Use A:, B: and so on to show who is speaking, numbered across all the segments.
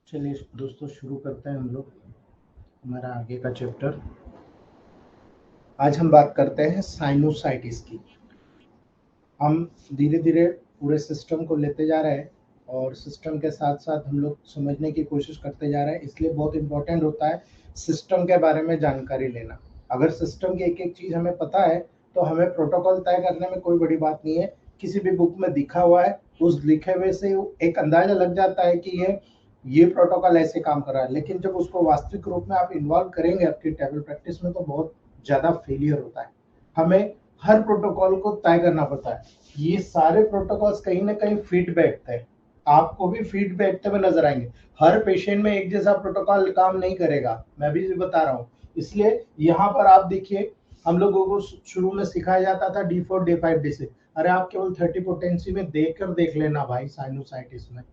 A: चलिए दोस्तों, शुरू करते हैं हम लोग हमारा आगे का चैप्टर। आज हम बात करते हैं साइनोसाइटिस की। हम धीरे धीरे पूरे सिस्टम को लेते जा रहे हैं और सिस्टम के साथ साथ हम लोग समझने की कोशिश करते जा रहे हैं। इसलिए बहुत इंपॉर्टेंट होता है सिस्टम के बारे में जानकारी लेना। अगर सिस्टम की एक एक चीज़ हमें पता है तो हमें प्रोटोकॉल तय करने में कोई बड़ी बात नहीं है। किसी भी बुक में दिखा हुआ है, उस लिखे हुए से एक अंदाजा लग जाता है कि ये प्रोटोकॉल ऐसे काम कर रहा है। लेकिन जब उसको वास्तविक रूप में आप इन्वॉल्व करेंगे आपकी टेबल प्रैक्टिस में तो बहुत ज़्यादा फेलियर होता है। हमें हर प्रोटोकॉल को तय करना पड़ता है। ये सारे प्रोटोकॉल्स कहीं ना कहीं फिट बैठते हैं, आपको भी फिट बैठते हुए नजर आएंगे। हर पेशेंट में एक जैसा प्रोटोकॉल काम नहीं करेगा, मैं भी बता रहा हूँ। इसलिए यहाँ पर आप देखिए, हम लोगों को शुरू में सिखाया जाता था D4 D5 D6। अरे आप केवल 30 पोटेंसी में देखकर देख लेना भाई। साइनोसाइटिस में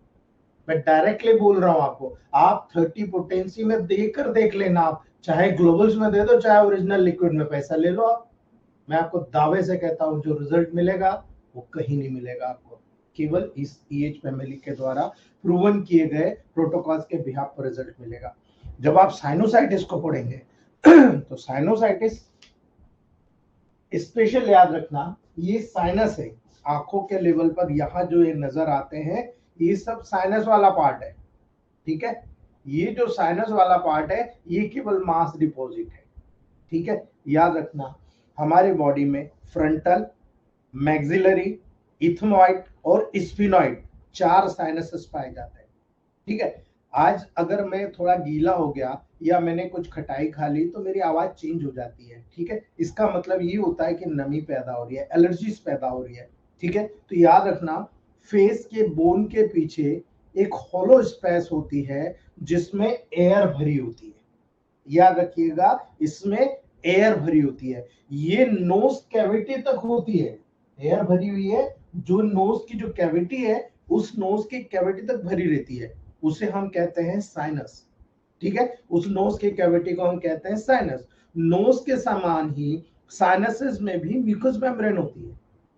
A: मैं डायरेक्टली बोल रहा हूँ आपको, आप 30 पोटेंसी में देखकर देख लेना। आप चाहे ग्लोबल्स में दे दो, चाहे ओरिजिनल लिक्विड में, पैसा ले लो आप। मैं आपको दावे से कहता हूं जो रिजल्ट मिलेगा वो कहीं नहीं मिलेगा आपको, केवल इस EH फैमिली के द्वारा प्रूवन किए गए प्रोटोकॉल्स के बिहाफ पर रिजल्ट मिलेगा। जब आप साइनोसाइटिस को पढ़ेंगे तो साइनोसाइटिस स्पेशल याद रखना, ये साइनस है। आंखों के लेवल पर यहाँ जो ये नजर आते हैं ये सब साइनस वाला पार्ट है, ठीक है। ये जो साइनस वाला पार्ट है ये केवल मास डिपॉजिट है, ठीक है। याद रखना, हमारे बॉडी में फ्रंटल, मैक्सिलरी, इथमॉइड और स्फिनॉइड 4 साइनसेस पाए जाते हैं, ठीक है। आज अगर मैं थोड़ा गीला हो गया या मैंने कुछ खटाई खा ली तो मेरी आवाज चेंज हो जाती है, ठीक है। इसका मतलब ये होता है कि नमी पैदा हो रही है, एलर्जीज पैदा हो रही है, ठीक है। तो याद रखना, फेस के बोन के पीछे एक होलो स्पेस होती है जिसमें एयर भरी होती है। याद रखिएगा, इसमें एयर भरी होती है। ये नोज कैविटी तक होती है, एयर भरी हुई है। जो नोज की जो कैविटी है उस नोज की कैविटी तक भरी रहती है, उसे हम कहते हैं साइनस, ठीक है। उस नोज की कैविटी को हम कहते हैं साइनस। नोज के समान ही साइनसेस में भी म्यूकस मेम्ब्रेन होती है,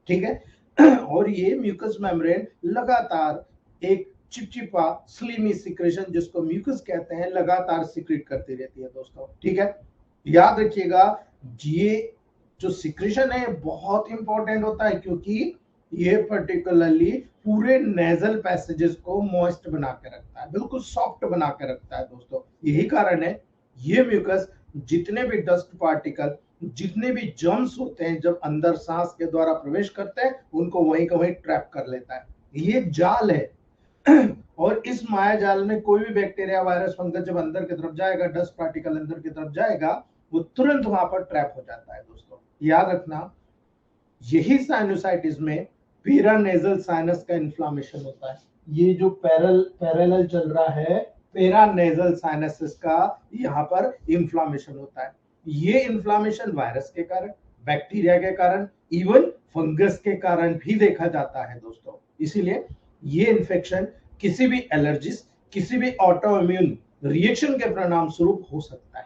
A: ठीक है। और ये म्यूकस मेम्ब्रेन लगातार एक चिपचिपा स्लिमी सिक्रेशन, जिसको म्यूकस कहते हैं, लगातार सिक्रेट करती रहती है दोस्तों, ठीक है। याद रखिएगा, ये जो सिक्रेशन है बहुत इंपॉर्टेंट होता है क्योंकि ये पर्टिकुलरली पूरे नेजल पैसेजेस को मॉइस्ट बना के रखता है, बिल्कुल सॉफ्ट बना के रखता है दोस्तों। यही कारण है ये म्यूकस जितने भी डस्ट पार्टिकल, जितने भी जर्म्स होते हैं जब अंदर सांस के द्वारा प्रवेश करते हैं उनको वहीं का वहीं ट्रैप कर लेता है। ये जाल है और इस माया जाल में कोई भी बैक्टीरिया, वायरस, फंगस जब अंदर की तरफ जाएगा, डस्ट पार्टिकल अंदर की तरफ जाएगा, वो तुरंत वहां पर ट्रैप हो जाता है दोस्तों। याद रखना, यही साइनोसाइटिस में पेरानेजल साइनस का इन्फ्लामेशन होता है। ये जो पैरेलल चल रहा है, पेरानेजल साइनसिस का यहाँ पर इन्फ्लामेशन होता है। ये इन्फ्लामेशन वायरस के कारण, बैक्टीरिया के कारण, इवन फंगस के कारण भी देखा जाता है दोस्तों। इसीलिए ये इन्फेक्शन किसी भी एलर्जिस, किसी भी ऑटो इम्यून रिएक्शन के परिणाम स्वरूप हो सकता है।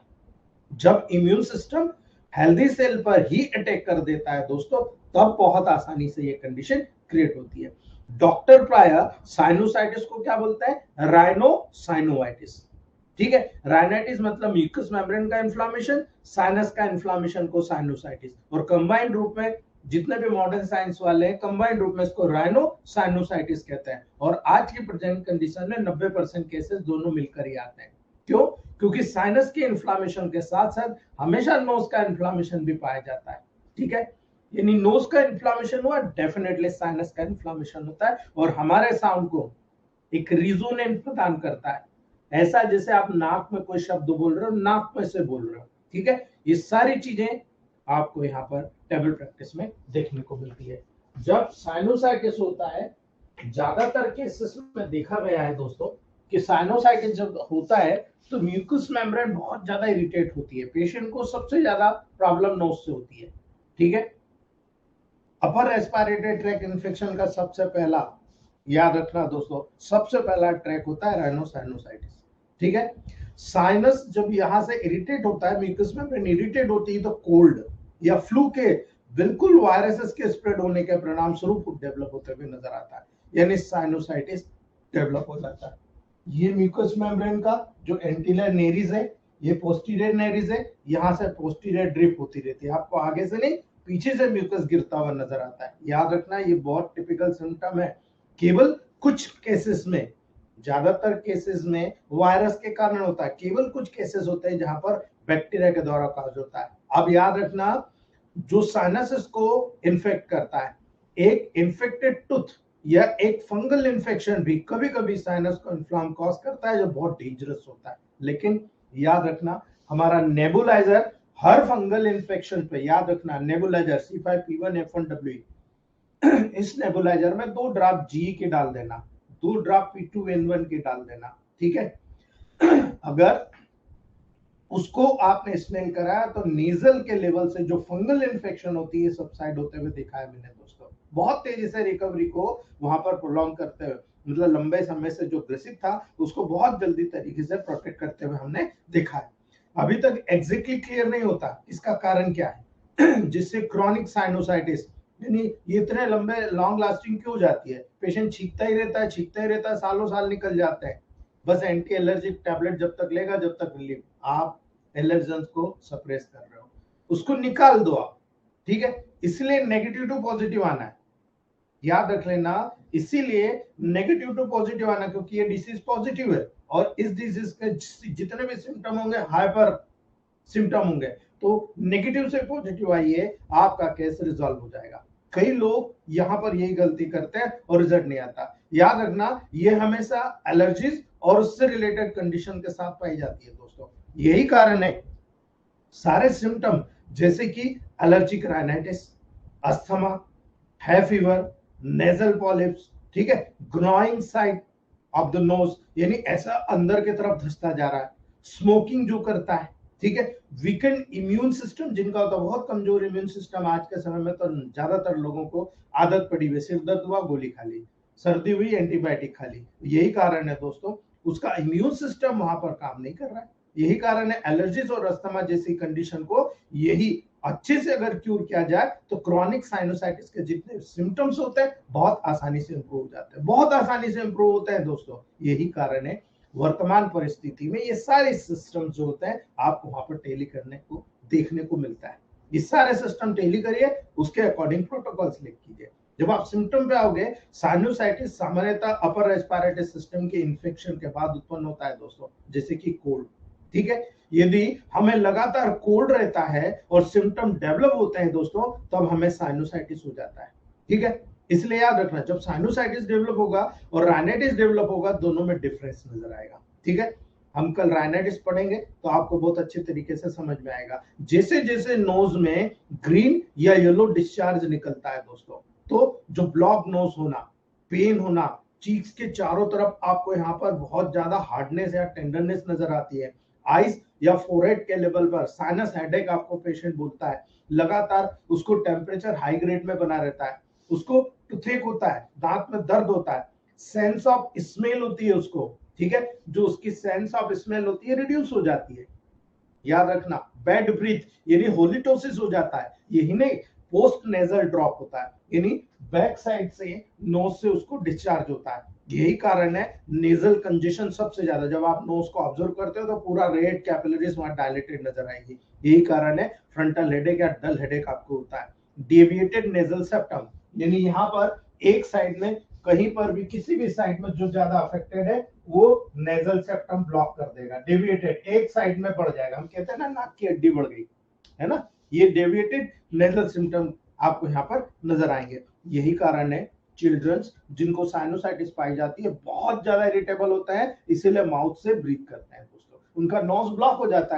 A: जब इम्यून सिस्टम हेल्दी सेल पर ही अटैक कर देता है दोस्तों, तब बहुत आसानी से ये कंडीशन क्रिएट होती है। डॉक्टर प्राय साइनोसाइटिस को क्या बोलता है? राइनोसाइनोवाइटिस। ठीक है, राइनाइटिस मतलब म्यूकस मेम्ब्रेन का इन्फ्लामेशन, साइनस का इन्फ्लामेशन को साइनोसाइटिस, और कंबाइंड रूप में जितने भी मॉडर्न साइंस वाले हैं कंबाइंड रूप में इसको राइनोसाइनोसाइटिस कहते हैं। और आज की प्रेजेंट कंडीशन में 90% केसेस दोनों मिलकर ही आते हैं। क्यों? क्योंकि साइनस के इन्फ्लामेशन के साथ साथ हमेशा नोज का इन्फ्लामेशन भी पाया जाता है। ठीक है, यानी नोज का इन्फ्लामेशन हुआ, डेफिनेटली साइनस का इन्फ्लामेशन होता है, और हमारे साउंड को एक रिजोनेंस प्रदान करता है। ऐसा जैसे आप नाक में कोई शब्द बोल रहे हो, नाक में से बोल रहे हो। ठीक है, ये सारी चीजें आपको यहाँ पर टेबल प्रैक्टिस में देखने को मिलती है। जब साइनोसाइटिस होता है, ज्यादातर केसेस में देखा गया है दोस्तों कि साइनोसाइटिस जब होता है तो म्यूकस मेम्ब्रेन बहुत ज्यादा इरिटेट होती है। पेशेंट को सबसे ज्यादा प्रॉब्लम नोज से होती है। ठीक है, अपर रेस्पिरेटरी ट्रैक इन्फेक्शन का सबसे पहला, याद रखना दोस्तों, सबसे पहला ट्रैक होता है राइनोसाइनोसाइटिस। ठीक है, साइनस जब यहां से इरिटेट होता है, म्यूकस मेम्ब्रेन इरिटेट होती है, तो कोल्ड या फ्लू के बिल्कुल वायरसेस के स्प्रेड होने के परिणाम स्वरूप डेवलप होते हुए नजर आता है, यानी साइनोसाइटिस डेवलप हो जाता है। ये म्यूकस मेम्ब्रेन का जो एंटीरियर नेरिस है, ये पोस्टीरियर नेरिस है, यहां से पोस्टीरियर ड्रिप होती रहती है, आपको आगे से नहीं पीछे से म्यूकस गिरता हुआ नजर आता है। याद रखना, ये बहुत टिपिकल सिम्टम है। केवल कुछ केसेस में, ज्यादातर केसेस में वायरस के कारण होता है, केवल कुछ केसेस होते हैं जहां पर बैक्टीरिया के द्वारा काज होता है। अब याद रखना, जो साइनसिस को इन्फेक्ट करता है, एक इन्फेक्टेड टूथ या एक फंगल इन्फेक्शन भी कभी कभी साइनस को इन्फ्लाम कॉज करता है, जो बहुत डेंजरस होता है। लेकिन याद रखना, हमारा नेबुलाइजर हर फंगल इन्फेक्शन पे, याद रखना नेबुलाइजर C5P1F1W, इस नेबुलाइजर में 2 ड्रॉप जी के डाल देना, 2 ड्रॉप P2N1 के डाल देना। ठीक है, अगर उसको आपने स्मेल कराया तो नेजल के लेवल से जो फंगल इन्फेक्शन होती है सबसाइड होते हुए देखा है मैंने दोस्तों। बहुत तेजी से रिकवरी को वहां पर प्रोलॉन्ग करते हुए, मतलब लंबे समय से जो ग्रेसिव था उसको बहुत जल्दी तरीके से प्रोटेक्ट करते हुए हमने देखा है। अभी तक एग्जैक्टली क्लियर नहीं होता इसका कारण क्या है, जिससे क्रॉनिक साइनोसाइटिस, यानी ये इतने लंबे लॉन्ग लास्टिंग क्यों जाती है? पेशेंट छींकता ही रहता है, छींकता ही रहता है, सालों साल निकल जाते हैं, बस एंटी एलर्जिक टैबलेट जब तक लेगा जब तक रिलीफ। आप एलर्जेंस को सप्रेस कर रहे हो, उसको निकाल दो आप। ठीक है, इसलिए नेगेटिव टू पॉजिटिव आना है, याद रख लेना। इसीलिए नेगेटिव टू पॉजिटिव आना, क्योंकि ये डिसीज पॉजिटिव है, और इस डिसीज के जितने भी सिम्टम होंगे हाइपर सिम्टम होंगे, तो नेगेटिव से पॉजिटिव आइए, आपका केस रिजॉल्व हो जाएगा। कई लोग यहां पर यही गलती करते हैं और रिजल्ट नहीं आता। याद रखना, ये हमेशा एलर्जीज और उससे रिलेटेड कंडीशन के साथ पाई जाती है दोस्तों। यही कारण है सारे सिम्टम, जैसे कि एलर्जिक राइनाइटिस, अस्थमा, है फीवर, नेजल पॉलिप्स, ठीक है, ग्नॉइंग साइड ऑफ द नोज, यानी ऐसा अंदर की तरफ धंसता जा रहा है, स्मोकिंग जो करता है, ठीक है, वीकेंड इम्यून सिस्टम जिनका होता है, बहुत कमजोर इम्यून सिस्टम आज के समय में, तो ज्यादातर लोगों को आदत पड़ी हुई, सिर दर्द हुआ गोली खा ली, सर्दी हुई एंटीबायोटिक खा ली। यही कारण है दोस्तों, उसका इम्यून सिस्टम वहां पर काम नहीं कर रहा है। यही कारण है एलर्जीज और अस्थमा जैसी कंडीशन को, यही अच्छे से अगर क्यूर किया जाए तो क्रॉनिक साइनोसाइटिस के जितने सिम्टम्स होते हैं बहुत आसानी से इंप्रूव हो जाते हैं, बहुत आसानी से इंप्रूव होते हैं दोस्तों। यही कारण है वर्तमान परिस्थिति में ये सारे सिस्टम जो होते हैं आपको वहां पर टेली करने को देखने को मिलता है। ये सारे सिस्टम टेली करिए, उसके अकॉर्डिंग प्रोटोकॉल सिलेक्ट कीजिए। जब आप सिम्टम पे आओगे, साइनोसाइटिस सामान्यतः अपर रेस्पिरेटरी सिस्टम के इन्फेक्शन के बाद उत्पन्न होता है दोस्तों, जैसे कि कोल्ड। ठीक है, यदि हमें लगातार कोल्ड रहता है और सिम्टम डेवलप होते हैं दोस्तों, तब हमें साइनोसाइटिस हो जाता है। ठीक है, इसलिए याद रखना, जब साइनोसाइटिस डेवलप होगा और राइनाइटिस डेवलप होगा, दोनों में डिफरेंस नजर आएगा। ठीक है, हम कल राइनाइटिस पढ़ेंगे तो आपको बहुत अच्छे तरीके से समझ में आएगा। जैसे जैसे नोज में ग्रीन या येलो डिस्चार्ज निकलता है दोस्तों, तो जो ब्लॉक नोज होना, पेन होना, चीक्स के चारों तरफ आपको यहाँ पर बहुत ज्यादा हार्डनेस या टेंडरनेस नजर आती है, आइस या फोरहेड के लेवल पर साइनस हेडेक आपको पेशेंट बोलता है, लगातार उसको टेम्परेचर हाई ग्रेड में बना रहता है, उसको टुथेक होता है, दांत में दर्द होता है, सेंस ऑफ स्मेल होती है उसको, ठीक है, जो उसकी सेंस ऑफ स्मेल होती है रिड्यूस हो जाती है। याद रखना। बैड ब्रीथ यानी होलिटोसिस हो जाता है, यही नहीं पोस्ट नेजल ड्रॉप होता है, यानी बैक साइड से नोज से उसको डिस्चार्ज होता है। यही कारण है नेजल कंजेशन सबसे ज्यादा, जब आप नोज को ऑब्जर्व करते हो तो पूरा रेड कैपिलरीज वहां डायलेटेड नजर आएगी। यही कारण है फ्रंटल हेडेक या डल हेडेक आपको होता है। डेविएटेड नेजल सेप्टम यानी यहाँ पर एक साइड में कहीं पर भी किसी भी साइड में जो ज्यादा अफेक्टेड है वो नेजल सेप्टम ब्लॉक कर देगा। डेविएटेड एक साइड में बढ़ जाएगा, हम कहते हैं ना नाक की हड्डी बढ़ गई है ना, ये डेविएटेड नेजल सिम्टम आपको यहाँ पर नजर आएंगे। यही कारण है चिल्ड्रंस जिनको साइनोसाइटिस पाई जाती है बहुत ज्यादा इरिटेबल होता है, इसीलिए माउथ से ब्रीथ करते हैं दोस्तों, उनका नोज ब्लॉक हो जाता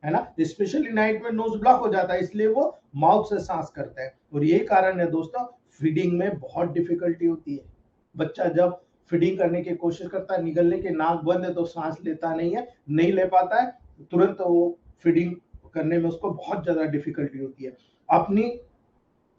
A: है ना, स्पेशली नाइट में नोज ब्लॉक हो जाता है, इसलिए वो माउथ से सांस करते हैं। और यही कारण है दोस्तों फीडिंग में बहुत डिफिकल्टी होती है। बच्चा जब फीडिंग करने की कोशिश करता है, निगलने की नाक बंद है तो सांस लेता नहीं है, नहीं ले पाता है, तुरंत वो फीडिंग करने में उसको बहुत ज्यादा डिफिकल्टी होती है। अपनी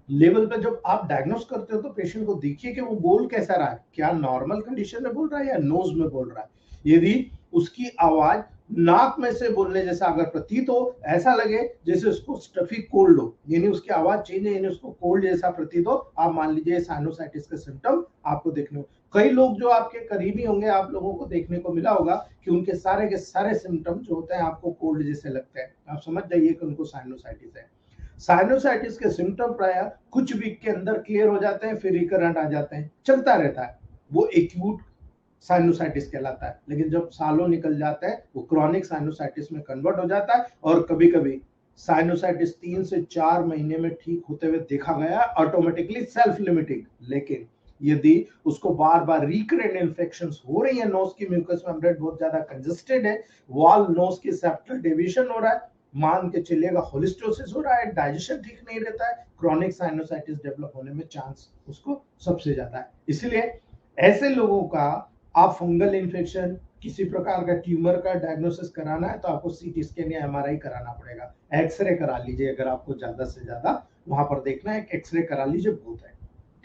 A: लेवल पे जब आप डायग्नोस करते हो तो पेशेंट को देखिए कि वो बोल कैसा रहा है, क्या नॉर्मल कंडीशन में बोल रहा है या नोज में बोल रहा है। यदि उसकी आवाज नाक में से बोलने जैसा अगर प्रतीत हो, ऐसा लगे जैसे उसको स्टफी कोल्ड हो, यानी उसकी आवाज चेंज है, यानी उसको कोल्ड जैसा प्रतीत हो, आप मान लीजिए साइनोसाइटिस का सिम्टम आपको देखने को। कई लोग जो आपके करीबी होंगे, आप लोगों को देखने को मिला होगा कि उनके सारे के सारे सिम्टम जो होते हैं आपको कोल्ड जैसे लगते हैं, आप समझ जाइए कि उनको साइनोसाइटिस है। साइनोसाइटिस के सिम्टम प्राय कुछ वीक के अंदर क्लियर हो जाते हैं, फिर रिकरेंट आ जाते हैं, चलता रहता है, वो एक्यूट साइनोसाइटिस कहलाता है। लेकिन जब सालों निकल जाता है वो क्रॉनिक साइनोसाइटिस में कन्वर्ट हो जाता है, और कभी कभी साइनोसाइटिस 3 से 4 महीने में ठीक होते हुए देखा गया, ऑटोमेटिकली सेल्फ लिमिटिंग। लेकिन यदि उसको बार बार रिकरेंट इन्फेक्शंस हो रही है, नोज की म्यूकस मेम्ब्रेन बहुत ज्यादा कंजेस्टेड है, वॉल नोज की सेप्टल डेविएशन हो रहा है, मान के चलिएगा होलिस्टोसिस हो रहा है, डाइजेशन ठीक नहीं रहता है, क्रॉनिक साइनोसाइटिस डेवलप होने में चांस उसको सबसे ज्यादा है। इसलिए ऐसे लोगों का आप फंगल इन्फेक्शन किसी प्रकार का ट्यूमर का डायग्नोसिस कराना है तो आपको सीटी स्कैन या एमआरआई कराना पड़ेगा। एक्सरे करा लीजिए, अगर आपको ज्यादा से ज्यादा वहां पर देखना है, एक्सरे करा लीजिए, बहुत है।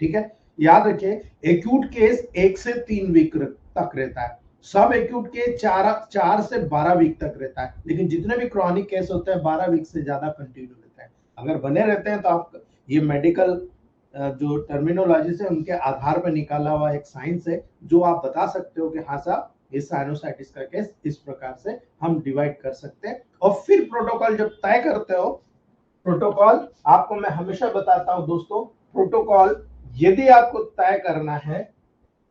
A: ठीक है, याद रखिए एक्यूट केस 1 से 3 वीक तक रहता है, सब एक्यूट के 4 से 12 वीक तक रहता है, लेकिन जितने भी क्रॉनिक केस होते हैं 12 वीक से ज्यादा कंटिन्यू रहते हैं। अगर बने रहते हैं तो आप ये मेडिकल जो टर्मिनोलॉजी से उनके आधार पर निकाला हुआ एक साइंस है, जो आप बता सकते हो कि हाँ साहब इस साइनोसाइटिस का केस इस प्रकार से हम डिवाइड कर सकते हैं। और फिर प्रोटोकॉल जब तय करते हो, प्रोटोकॉल आपको मैं हमेशा बताता हूं दोस्तों, प्रोटोकॉल यदि आपको तय करना है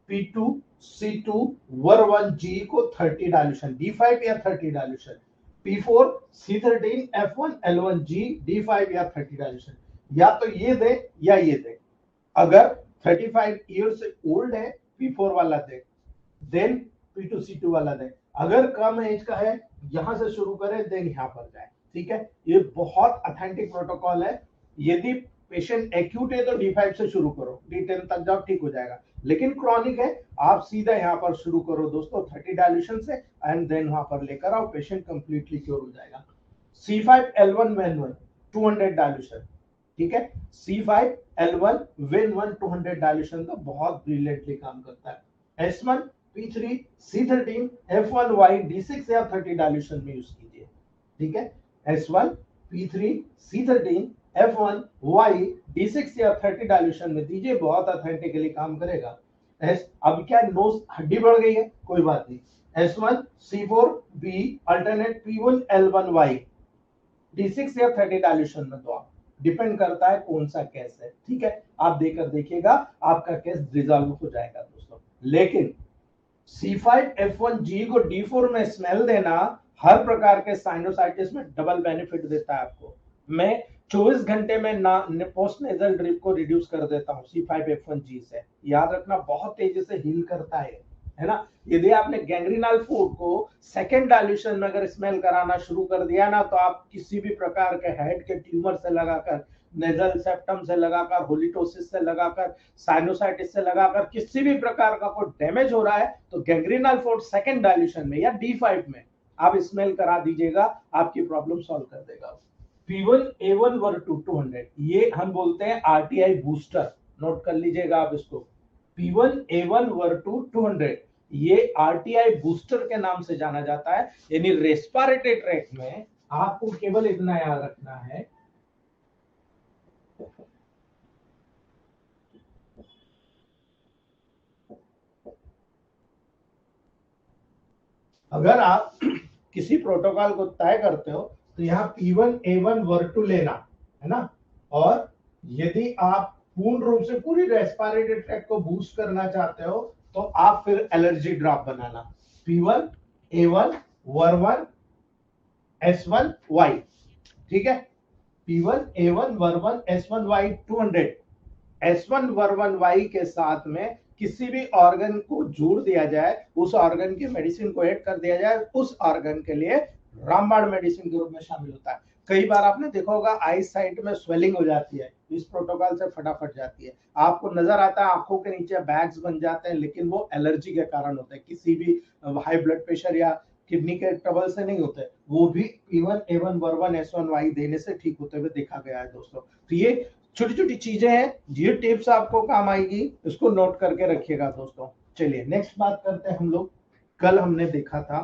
A: P2 C2 वर1G को 30 डायल्यूशन D5 या 30 dilution, P4 C13 F1 L1G D5 या 30 डायल्यूशन, या तो ये दे या ये दे। अगर 35 ईयर से ओल्ड है P4 वाला दे, देन P2 C2 वाला दे। अगर कम एज का है यहां से शुरू करें, देन यहां पर जाए। ठीक है, ये बहुत ऑथेंटिक प्रोटोकॉल है। यदि पेशेंट एक्यूट है तो D5 से शुरू करो, D10 तक जाओ, ठीक हो जाएगा। लेकिन क्रॉनिक है, आप सीधा यहाँ पर शुरू करो दोस्तों 30 डायल्यूशन से, एंड देन वहां पर लेकर आओ, पेशेंट कंप्लीटली क्योर हो जाएगा। C5 L1 वेन 200 डायल्यूशन, ठीक है, C5 L1 वेन 200 डायल्यूशन तो बहुत ब्रिलियंटली काम करता है। S1 P3 C13 F1Y D6 या 30 डायल्यूशन में यूज कीजिए। ठीक है, S1 P3 C13 F1Y D6 या 30 डायल्यूशन में दीजिए, बहुत ऑथेंटिकली काम करेगा। अब क्या नोज हड्डी बढ़ गई है, कोई बात नहीं, S1 C4 B alternate P1 L1Y D6 या 30 डायल्यूशन में दो आप, डिपेंड करता है कौन सा केस है। ठीक है, आप देकर देखिएगा आपका केस रिजॉल्व हो जाएगा दोस्तों। लेकिन C5 F1G को D4 में स्मेल देना हर प्रकार के साइनोसाइटिस में डबल बेनिफिट देता है आपको। मैं 24 घंटे में पोस्ट नेजल ड्रिप को रिड्यूस कर देता हूं C5 F1G से, याद रखना बहुत तेजी से हील करता है ना। यदि आपने गैंग्रीनल फूड को सेकेंड डायल्यूशन में अगर स्मेल कराना शुरू कर दिया ना, तो आप किसी भी प्रकार के हेड के ट्यूमर से लगाकर, नेजल सेप्टम से लगाकर, होलिटोसिस से लगाकर, साइनोसाइटिस से लगाकर, किसी भी प्रकार का कोई डैमेज हो रहा है तो गैंग्रीनल फूड सेकेंड डायल्यूशन में या D5 में आप स्मेल करा दीजिएगा, आपकी प्रॉब्लम सॉल्व कर देगा। P1 A1 वर2 200, ये हम बोलते हैं RTI बूस्टर, नोट कर लीजिएगा आप इसको। P1 A1 वर2 200 ये RTI बूस्टर के नाम से जाना जाता है, यानी रेस्पिरेटरी ट्रैक में आपको केवल इतना याद रखना है, अगर आप किसी प्रोटोकॉल को तय करते हो तो यहाँ P1 A1 वर्ग लेना है ना, और यदि आप पूर्ण रूप से पूरी रेस्पिरेटरी ट्रैक्ट को बूस्ट करना चाहते हो तो आप फिर एलर्जी ड्रॉप बनाना, P1 A1 वर्ग S1 Y, ठीक है। P1 A1 वर्ग S1 Y 200, S1 वर्ग Y के साथ में किसी भी ऑर्गन को जोड़ दिया जाए, उस ऑर्गन की मेडिसिन को ऐड कर दिया जाए, उस ऑर्गन के लिए रामबाण मेडिसिन के रूप में शामिल होता है। कई बार आपने देखा होगा आई साइट में स्वेलिंग हो जाती है, इस प्रोटोकॉल से फटाफट जाती है। आपको नजर आता है आंखों के नीचे बैग्स बन जाते हैं, लेकिन वो एलर्जी के कारण होते हैं, किसी भी हाई ब्लड प्रेशर या किडनी के ट्रबल से नहीं होते, वो भी P1 A1 वर्ग S1 Y देने से ठीक होते हुए देखा गया है दोस्तों। तो ये छोटी छोटी चीजें हैं, ये टिप्स आपको काम आएगी, इसको नोट करके रखिएगा दोस्तों। चलिए नेक्स्ट बात करते हैं हम लोग। कल हमने देखा था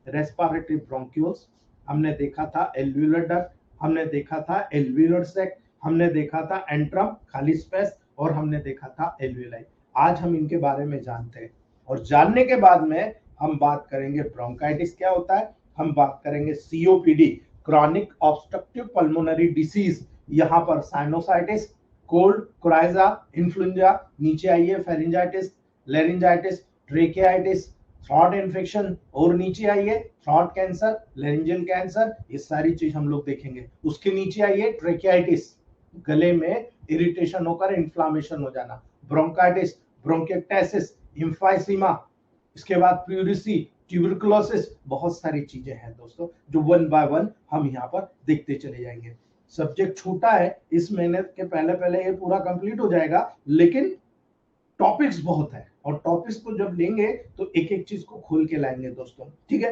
A: रेस्पिरेटरी ब्रोंक्यूल्स, हमने देखा था एल्वियोलर डक्ट, हमने देखा था एल्वियोलर सैक, हमने देखा था एंट्रम खाली स्पेस, और हमने देखा था एल्वियोलाई। आज हम इनके बारे में जानते हैं, और जानने के बाद में हम बात करेंगे ब्रोंकाइटिस क्या होता है, हम बात करेंगे COPD chronic obstructive pulmonary disease, यहाँ पर साइनोसाइटिस, कोल्ड, कोराइजा, इन्फ्लुएंजा, नीचे आइए फेरिंजाइटिस, लेरिंजाइटिस, ट्रेकियाइटिस, थ्रॉट इन्फेक्शन, और नीचे आइए थ्रॉट कैंसर, लेरिंजियल कैंसर, ये सारी चीज हम लोग देखेंगे। उसके नीचे आइए ट्रेकियाइटिस, गले में इरिटेशन होकर इन्फ्लामेशन हो जाना, ब्रोंकाइटिस, ब्रोंकिएक्टाइसिस, एम्फाइसीमा, इसके बाद प्यूरिसी, ट्यूबरकुलोसिस, बहुत सारी चीजें हैं दोस्तों जो वन बाय वन हम यहाँ पर देखते चले जाएंगे। सब्जेक्ट छोटा है, इस महीने के पहले पहले ये पूरा कंप्लीट हो जाएगा, लेकिन टॉपिक्स बहुत है, और टॉपिक्स को जब लेंगे तो एक एक चीज को खोल के लाएंगे दोस्तों, ठीक है।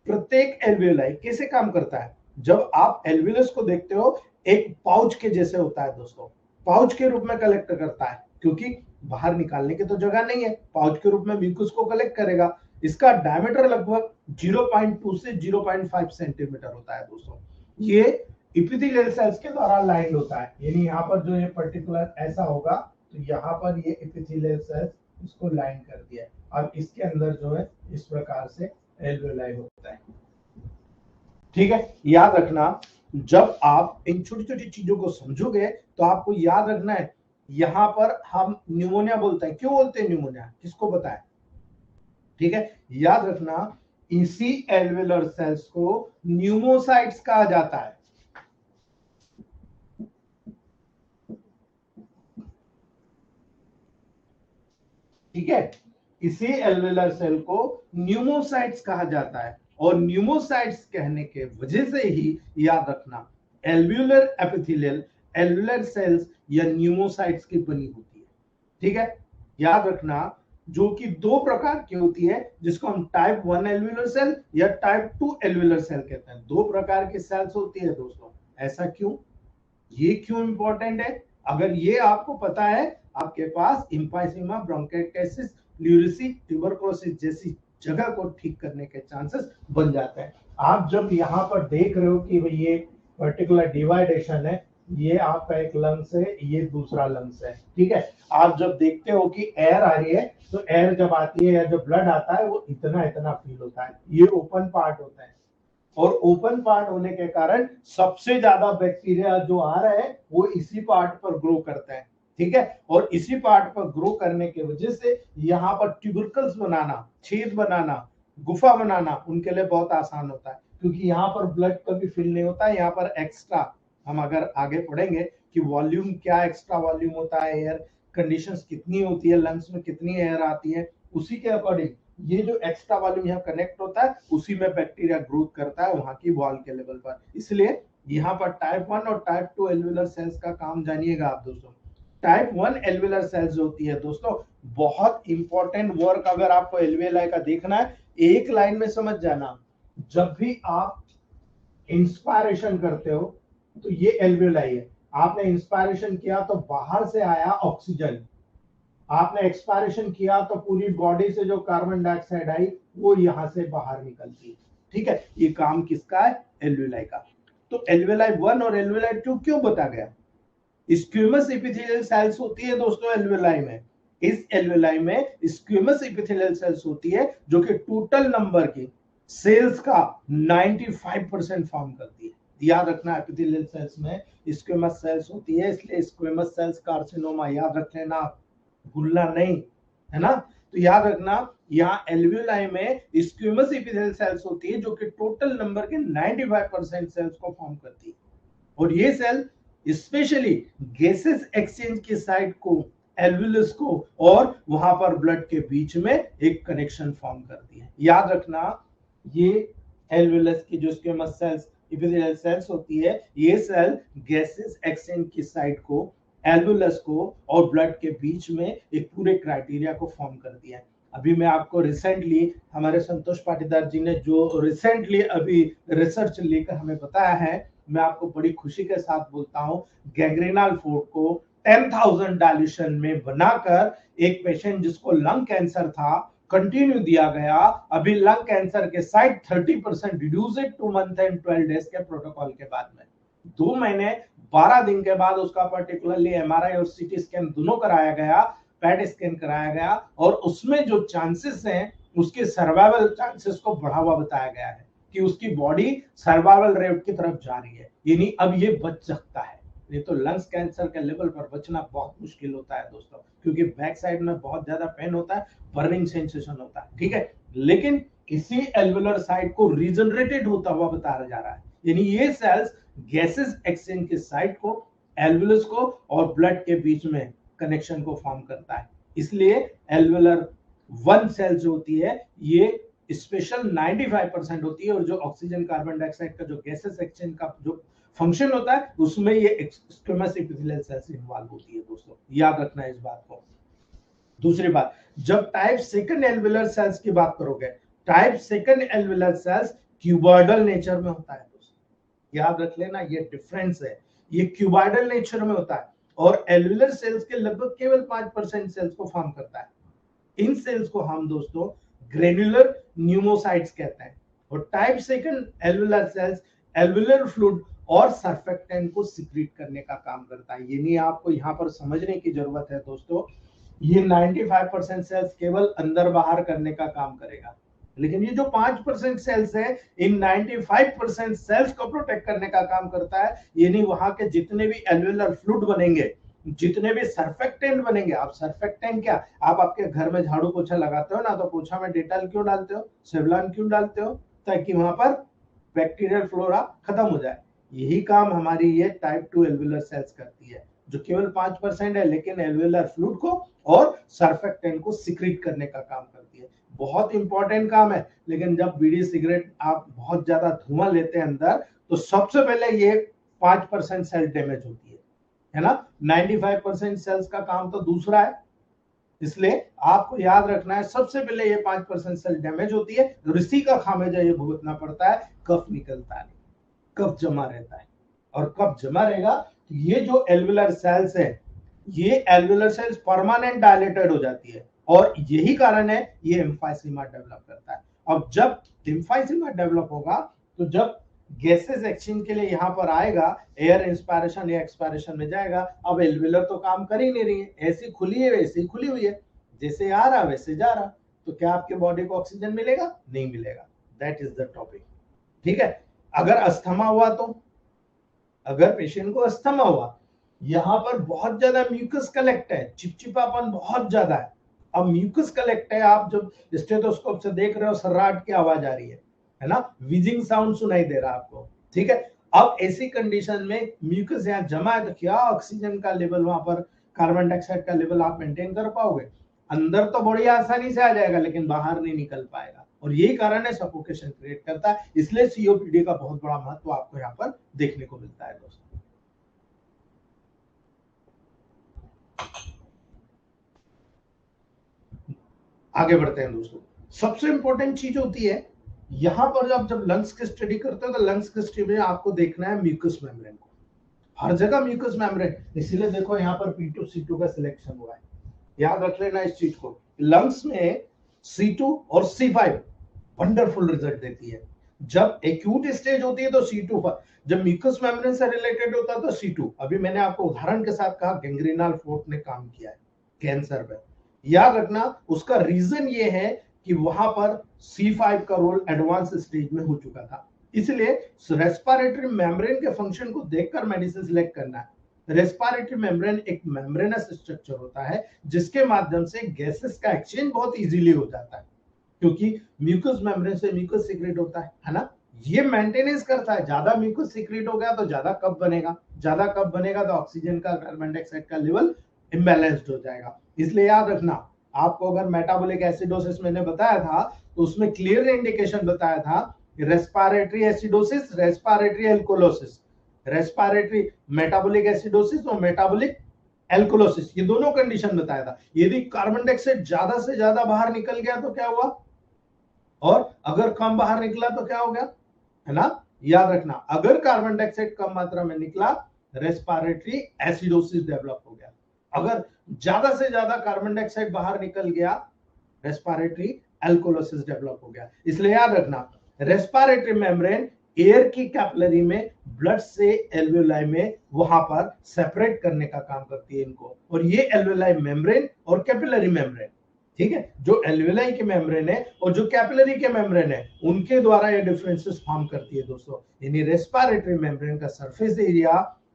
A: प्रत्येक एल्वियोलाई कैसे काम करता है, जब आप एल्वियोलस को देखते हो एक पाउच के जैसे होता है दोस्तों, पाउच के रूप में कलेक्ट करता है, क्योंकि बाहर निकालने की तो जगह नहीं है, पाउच के रूप में म्यूकस को कलेक्ट करेगा। इसका डायमीटर लगभग 0.2 से 0.5 सेंटीमीटर होता है दोस्तों। ये एपिथेलियल सेल्स के द्वारा लाइंड होता है, यानी यहाँ पर जो ये पर्टिकुलर ऐसा होगा, तो यहाँ पर ये एपिथेलियल सेल्स इसको लाइन कर दिया है, अब इसके अंदर जो है इस प्रकार से एल्वियोलाई होता है, ठीक है। याद रखना, जब आप इन छोटी छोटी चीजों को समझोगे तो आपको याद रखना है, यहां पर हम न्यूमोनिया बोलते हैं, क्यों बोलते हैं न्यूमोनिया, किसको पता है, ठीक है। याद रखना, इसी एल्वियोलर सेल्स को न्यूमोसाइट्स कहा जाता है, ठीक है। इसी एल्वियोलर सेल को न्यूमोसाइट्स कहा जाता है, और न्यूमोसाइट्स कहने के वजह से ही याद रखना एल्वियोलर एपिथेलियल एल्वियोलर सेल्स या न्यूमोसाइट्स की बनी होती है, ठीक है। याद रखना, जो कि दो प्रकार की होती है, जिसको हम टाइप 1 एल्वियोलर सेल या टाइप 2 एल्वियोलर सेल कहते हैं, दो प्रकार की सेल्स होती है दोस्तों। ऐसा क्यों, ये क्यों इंपॉर्टेंट है, अगर ये आपको पता है, आपके पास एम्फाइसीमा, ब्रोंकाइटिस, प्लूरिसी, ट्यूबरकुलोसिस जैसी जगह को ठीक करने के चांसेस बन जाते हैं। आप जब यहाँ पर देख रहे हो कि भाई ये पर्टिकुलर डिवाइडेशन है, ये आपका एक लंग्स है, ये दूसरा लंग्स है, ठीक है। आप जब देखते हो कि एयर आ रही है, तो एयर जब आती है या जब ब्लड आता है, वो इतना इतना फील होता है, ये ओपन पार्ट होता है, और ओपन पार्ट होने के कारण सबसे ज्यादा बैक्टीरिया जो आ रहा है वो इसी पार्ट पर ग्रो करता है, ठीक है। और इसी पार्ट पर ग्रो करने की वजह से यहाँ पर ट्यूबरकल्स बनाना, छेद बनाना, गुफा बनाना उनके लिए बहुत आसान होता है, क्योंकि यहाँ पर ब्लड कभी फिल नहीं होता है। यहाँ पर एक्स्ट्रा, हम अगर आगे पढ़ेंगे कि वॉल्यूम क्या एक्स्ट्रा वॉल्यूम होता है, एयर कंडीशंस कितनी होती है, लंग्स में कितनी एयर आती है, उसी के अकॉर्डिंग ये जो एक्स्ट्रा वॉल्यूम यहाँ कनेक्ट होता है, उसी में बैक्टीरिया ग्रोथ करता है वहां की वॉल के लेवल पर। इसलिए यहाँ पर टाइप 1 और टाइप 2 एल्वियोलर सेल्स का काम जानिएगा आप दोस्तों। टाइप 1 एल्वियोलर सेल्स होती है दोस्तों, बहुत इंपॉर्टेंट वर्क अगर आपको एल्वियोलाई का देखना है, एक लाइन में समझ जाना, जब भी आप इंस्पायरेशन करते हो तो ये एल्वियोलाई है, आपने इंस्पायरेशन किया तो बाहर से आया ऑक्सीजन, आपने एक्सपायरेशन किया तो पूरी बॉडी से जो कार्बन डाइऑक्साइड आई वो यहां से बाहर निकलती है, ठीक है, ये काम किसका है? एल्वेलाई का। तो एल्वेलाई 1 और एल्वेलाई 2 क्यों बता गया? स्क्विमस एपिथेलियल सेल्स होती है दोस्तों एल्वेलाई में। इस एल्वेलाई में स्क्विमस एपिथेलियल सेल्स होती है जो कि टोटल नंबर की सेल्स का 95% फॉर्म करती है। याद रखना, एपिथेलियल सेल्स में स्क्विमस सेल्स होती है, इसलिए स्क्विमस सेल्स कार्सिनोमा याद रख लेना, भूलना नहीं, है ना। तो याद रखना, यहाँ एल्वेलाई में स्क्विमस एपिथेलियल सेल्स होती है जो कि टोटल नंबर के 95% सेल्स को फॉर्म करती है। और ये सेल स्पेशली गैसेस एक्सचेंज के साइट को, एल्वुलस को और वहां पर ब्लड के बीच में एक कनेक्शन फॉर्म करती है। याद रखना, ये एल्वुलस की जो स्क्वेमस सेल्स एपिथेलियल सेल्स होती है, ये सेल गैसेस एक्सचेंज की साइट को, एल्वुलस को और ब्लड के बीच में एक पूरे क्राइटेरिया को फॉर्म करती है। अभी मैं आपको रिसेंटली हमारे संतोष पाटीदार जी ने जो रिसेंटली अभी रिसर्च लेकर हमें बताया है, मैं आपको बड़ी खुशी के साथ बोलता हूं, गैंग्रेनल फूड को 10,000 डाइल्यूशन में बनाकर एक पेशेंट जिसको लंग कैंसर था कंटिन्यू दिया गया। अभी लंग कैंसर के side 30% reduce 2 month and 12 days के प्रोटोकॉल के बाद में 2 महीने 12 दिन के बाद उसका पर्टिकुलरली एमआरआई और सीटी स्कैन दोनों कराया गया, पैट स्कैन कराया गया और उसमें जो चांसेस हैं उसके सर्वाइवल चांसेस को बढ़ा हुआ बताया गया है कि उसकी बॉडी सर्वाइवल रेट की तरफ जा रही है, यानी अब ये बच सकता है। नहीं तो लंग्स कैंसर के लेवल पर बचना बहुत मुश्किल होता है दोस्तों, क्योंकि बैक साइड में बहुत ज्यादा पेन होता है, बर्निंग सेंसेशन होता है, ठीक है। लेकिन इसी एल्वुलर साइड को रीजनरेटेड होता हुआ बताया जा रहा है, यानी ये सेल्स गैसेस एक्सचेंज के साइड को, एल्वुलस को और ब्लड के बीच में कनेक्शन को फॉर्म करता है। इसलिए एल्वुलर 1 सेल जो होती है ये स्पेशल 95% होती है और जो ऑक्सीजन कार्बन डाइऑक्साइड का जो गैसेस एक्सचेंज का जो फंक्शन होता है उसमें ये स्क्विमस एपिथेलियल सेल्स इन्वॉल्व होती है दोस्तों, याद रखना इस बात को। दूसरी बात, जब टाइप सेकंड एल्वुलर सेल्स की बात करोगे, type second alveolar cells cuboidal nature में होता है दोस्तों, याद रख लेना, ये डिफरेंस है, ये क्यूबॉइडल नेचर में होता है और एल्वुलर सेल्स के लगभग केवल 5% सेल्स को फॉर्म करता है। इन सेल्स को हम दोस्तों ग्रेन्युलर न्यूमोसाइट्स कहते हैं और type second alveolar cells alveolar fluid और सर्फेक्टेंट को सिक्रीट करने का काम करता है। ये नहीं आपको यहाँ पर समझने की जरूरत है दोस्तों, ये 95% सेल्स केवल अंदर बाहर करने का काम करेगा, लेकिन ये जो 5% सेल्स है इन 95% सेल्स को प्रोटेक्ट करने का काम करता है। यानी वहां के जितने भी एल्वुलर फ्लूइड बनेंगे, जितने भी सर्फेक्टेंट बनेंगे, आप सर्फेक्टेंट क्या, आप आपके घर में झाड़ू पोछा लगाते हो ना, तो पोछा में डेटॉल क्यों डालते हो, सेवलॉन क्यों डालते हो, ताकि वहां पर बैक्टीरियल फ्लोरा खत्म हो जाए। यही काम हमारी ये टाइप 2 एल्वुलर सेल्स करती है, जो केवल 5% है लेकिन एल्वुलर फ्लूइड को और सर्फेक्टेंट को सिक्रीट करने का काम करती है। बहुत इंपॉर्टेंट काम है, लेकिन जब बीड़ी सिगरेट आप बहुत ज्यादा धुआं लेते हैं अंदर, तो सबसे पहले ये 5% सेल डैमेज होती है ना। 95% सेल्स का काम तो दूसरा है, इसलिए आपको याद रखना है सबसे पहले ये 5% सेल डैमेज होती है और इसी का खामियाजा ये भुगतना पड़ता है, कफ निकलता नहीं, कफ जमा रहता है और कफ जमा रहेगा तो ये जो एल्वुलर सेल्स है, ये एल्वुलर सेल्स परमानेंट डायलेटेड हो जाती है और यही कारण है ये एम्फाइसीमा डेवलप करता है। अब जब एम्फाइसीमा डेवलप होगा तो जब गैसेस एक्सचेंज के लिए यहाँ पर आएगा, एयर इंस्पायरेशन या एक्सपायरेशन में जाएगा, अब एल्वुलर तो काम कर ही नहीं रही है, ऐसी खुली है वैसी खुली हुई है, जैसे आ रहा वैसे जा रहा, तो क्या आपके बॉडी को ऑक्सीजन मिलेगा? नहीं मिलेगा। दैट इज द टॉपिक, ठीक है। अगर अस्थमा हुआ तो, अगर पेशेंट को अस्थमा हुआ, यहाँ पर बहुत ज्यादा म्यूकस कलेक्ट है, चिपचिपापन बहुत ज्यादा है। अब म्यूकस कलेक्ट है, आप जब स्टेथोस्कोप से देख रहे हो सर्राट की आवाज आ रही है ना, विजिंग साउंड सुनाई दे रहा है आपको, ठीक है। अब ऐसी कंडीशन में म्यूकस यहाँ जमा है तो क्या ऑक्सीजन का लेवल, वहां पर कार्बन डाइऑक्साइड का लेवल आप मेंटेन कर पाओगे? अंदर तो बड़ी आसानी से आ जाएगा लेकिन बाहर नहीं निकल पाएगा और यही कारण है सफोकेशन क्रिएट करता है। इसलिए सीओपीडी का बहुत बड़ा महत्व आपको यहाँ पर देखने को मिलता है दोस्तों। आगे बढ़ते हैं दोस्तों, सबसे इंपॉर्टेंट चीज होती है यहां पर जब लंग्स की स्टडी करते हो तो लंग्स की स्टडी में आपको देखना है म्यूकस मेम्ब्रेन को, हर जगह म्यूकस मेम्ब्रेन, इसीलिए देखो यहाँ पर P2 C2 का सिलेक्शन हुआ है, याद रख लेना इस चीज को। लंग्स में C2 और C5 वंडरफुल रिजल्ट देती है, जब एक्यूट स्टेज होती है तो C2 पर, जब म्यूकस मेम्ब्रेन से रिलेटेड होता है तो C2। अभी मैंने आपको उदाहरण के साथ कहा गैंग्रीनल फोर्ट ने काम किया है कैंसर पे, याद रखना उसका रीजन ये है कि वहां पर C5 का रोल एडवांस स्टेज में हो चुका था। इसलिए रेस्पिरेटरी मेम्ब्रेन के फंक्शन को देखकर मेडिसिन सिलेक्ट करना है। रेस्पिरेटरी मेम्ब्रेन एक मेम्ब्रेनस स्ट्रक्चर होता है जिसके माध्यम से गैसेस का एक्सचेंज बहुत इजीली हो जाता है, क्योंकि म्यूकस मेम्ब्रेन से म्यूकस सीक्रेट होता है ना। ये मेंटेनेंस करता है, ज्यादा म्यूकस सीक्रेट हो गया तो ज्यादा कफ बनेगा, ज्यादा कफ बनेगा तो ऑक्सीजन का कार्बन डाइऑक्साइड का लेवल इम्बैलेंस्ड हो जाएगा। इसलिए याद रखना, आपको अगर मेटाबॉलिक एसिडोसिस मैंने बताया था तो उसमें क्लियर इंडिकेशन बताया था respiratory acidosis, respiratory alkalosis, respiratory metabolic acidosis और मेटाबॉलिक एल्कोलोसिस, ये दोनों कंडीशन बताया था। यदि कार्बन डाइऑक्साइड ज्यादा से ज्यादा बाहर निकल गया तो क्या हुआ, और अगर कम बाहर निकला तो क्या हो गया, है ना। याद रखना, अगर कार्बन डाइऑक्साइड कम मात्रा में निकला रेस्पिरेटरी एसिडोसिस डेवलप हो गया, अगर ज्यादा से ज्यादा कार्बन डाइऑक्साइड बाहर निकल गया रेस्पिरेटरी एल्कोलोसिस डेवलप हो गया। इसलिए याद रखना, रेस्पिरेटरी मेम्ब्रेन एयर की कैपिलरी में ब्लड से एल्वेलाई में वहां पर सेपरेट करने का काम करती है इनको, और ये एल्वेलाई मेम्ब्रेन और कैपिलरी मेम्ब्रेन, ठीक है, जो एल्वेलाई के मेम्ब्रेन है और जो कैपिलरी के मेम्ब्रेन है उनके द्वारा ये डिफरेंसेस फॉर्म करती है दोस्तों। यानी रेस्पिरेटरी मेम्ब्रेन का सरफेस एरिया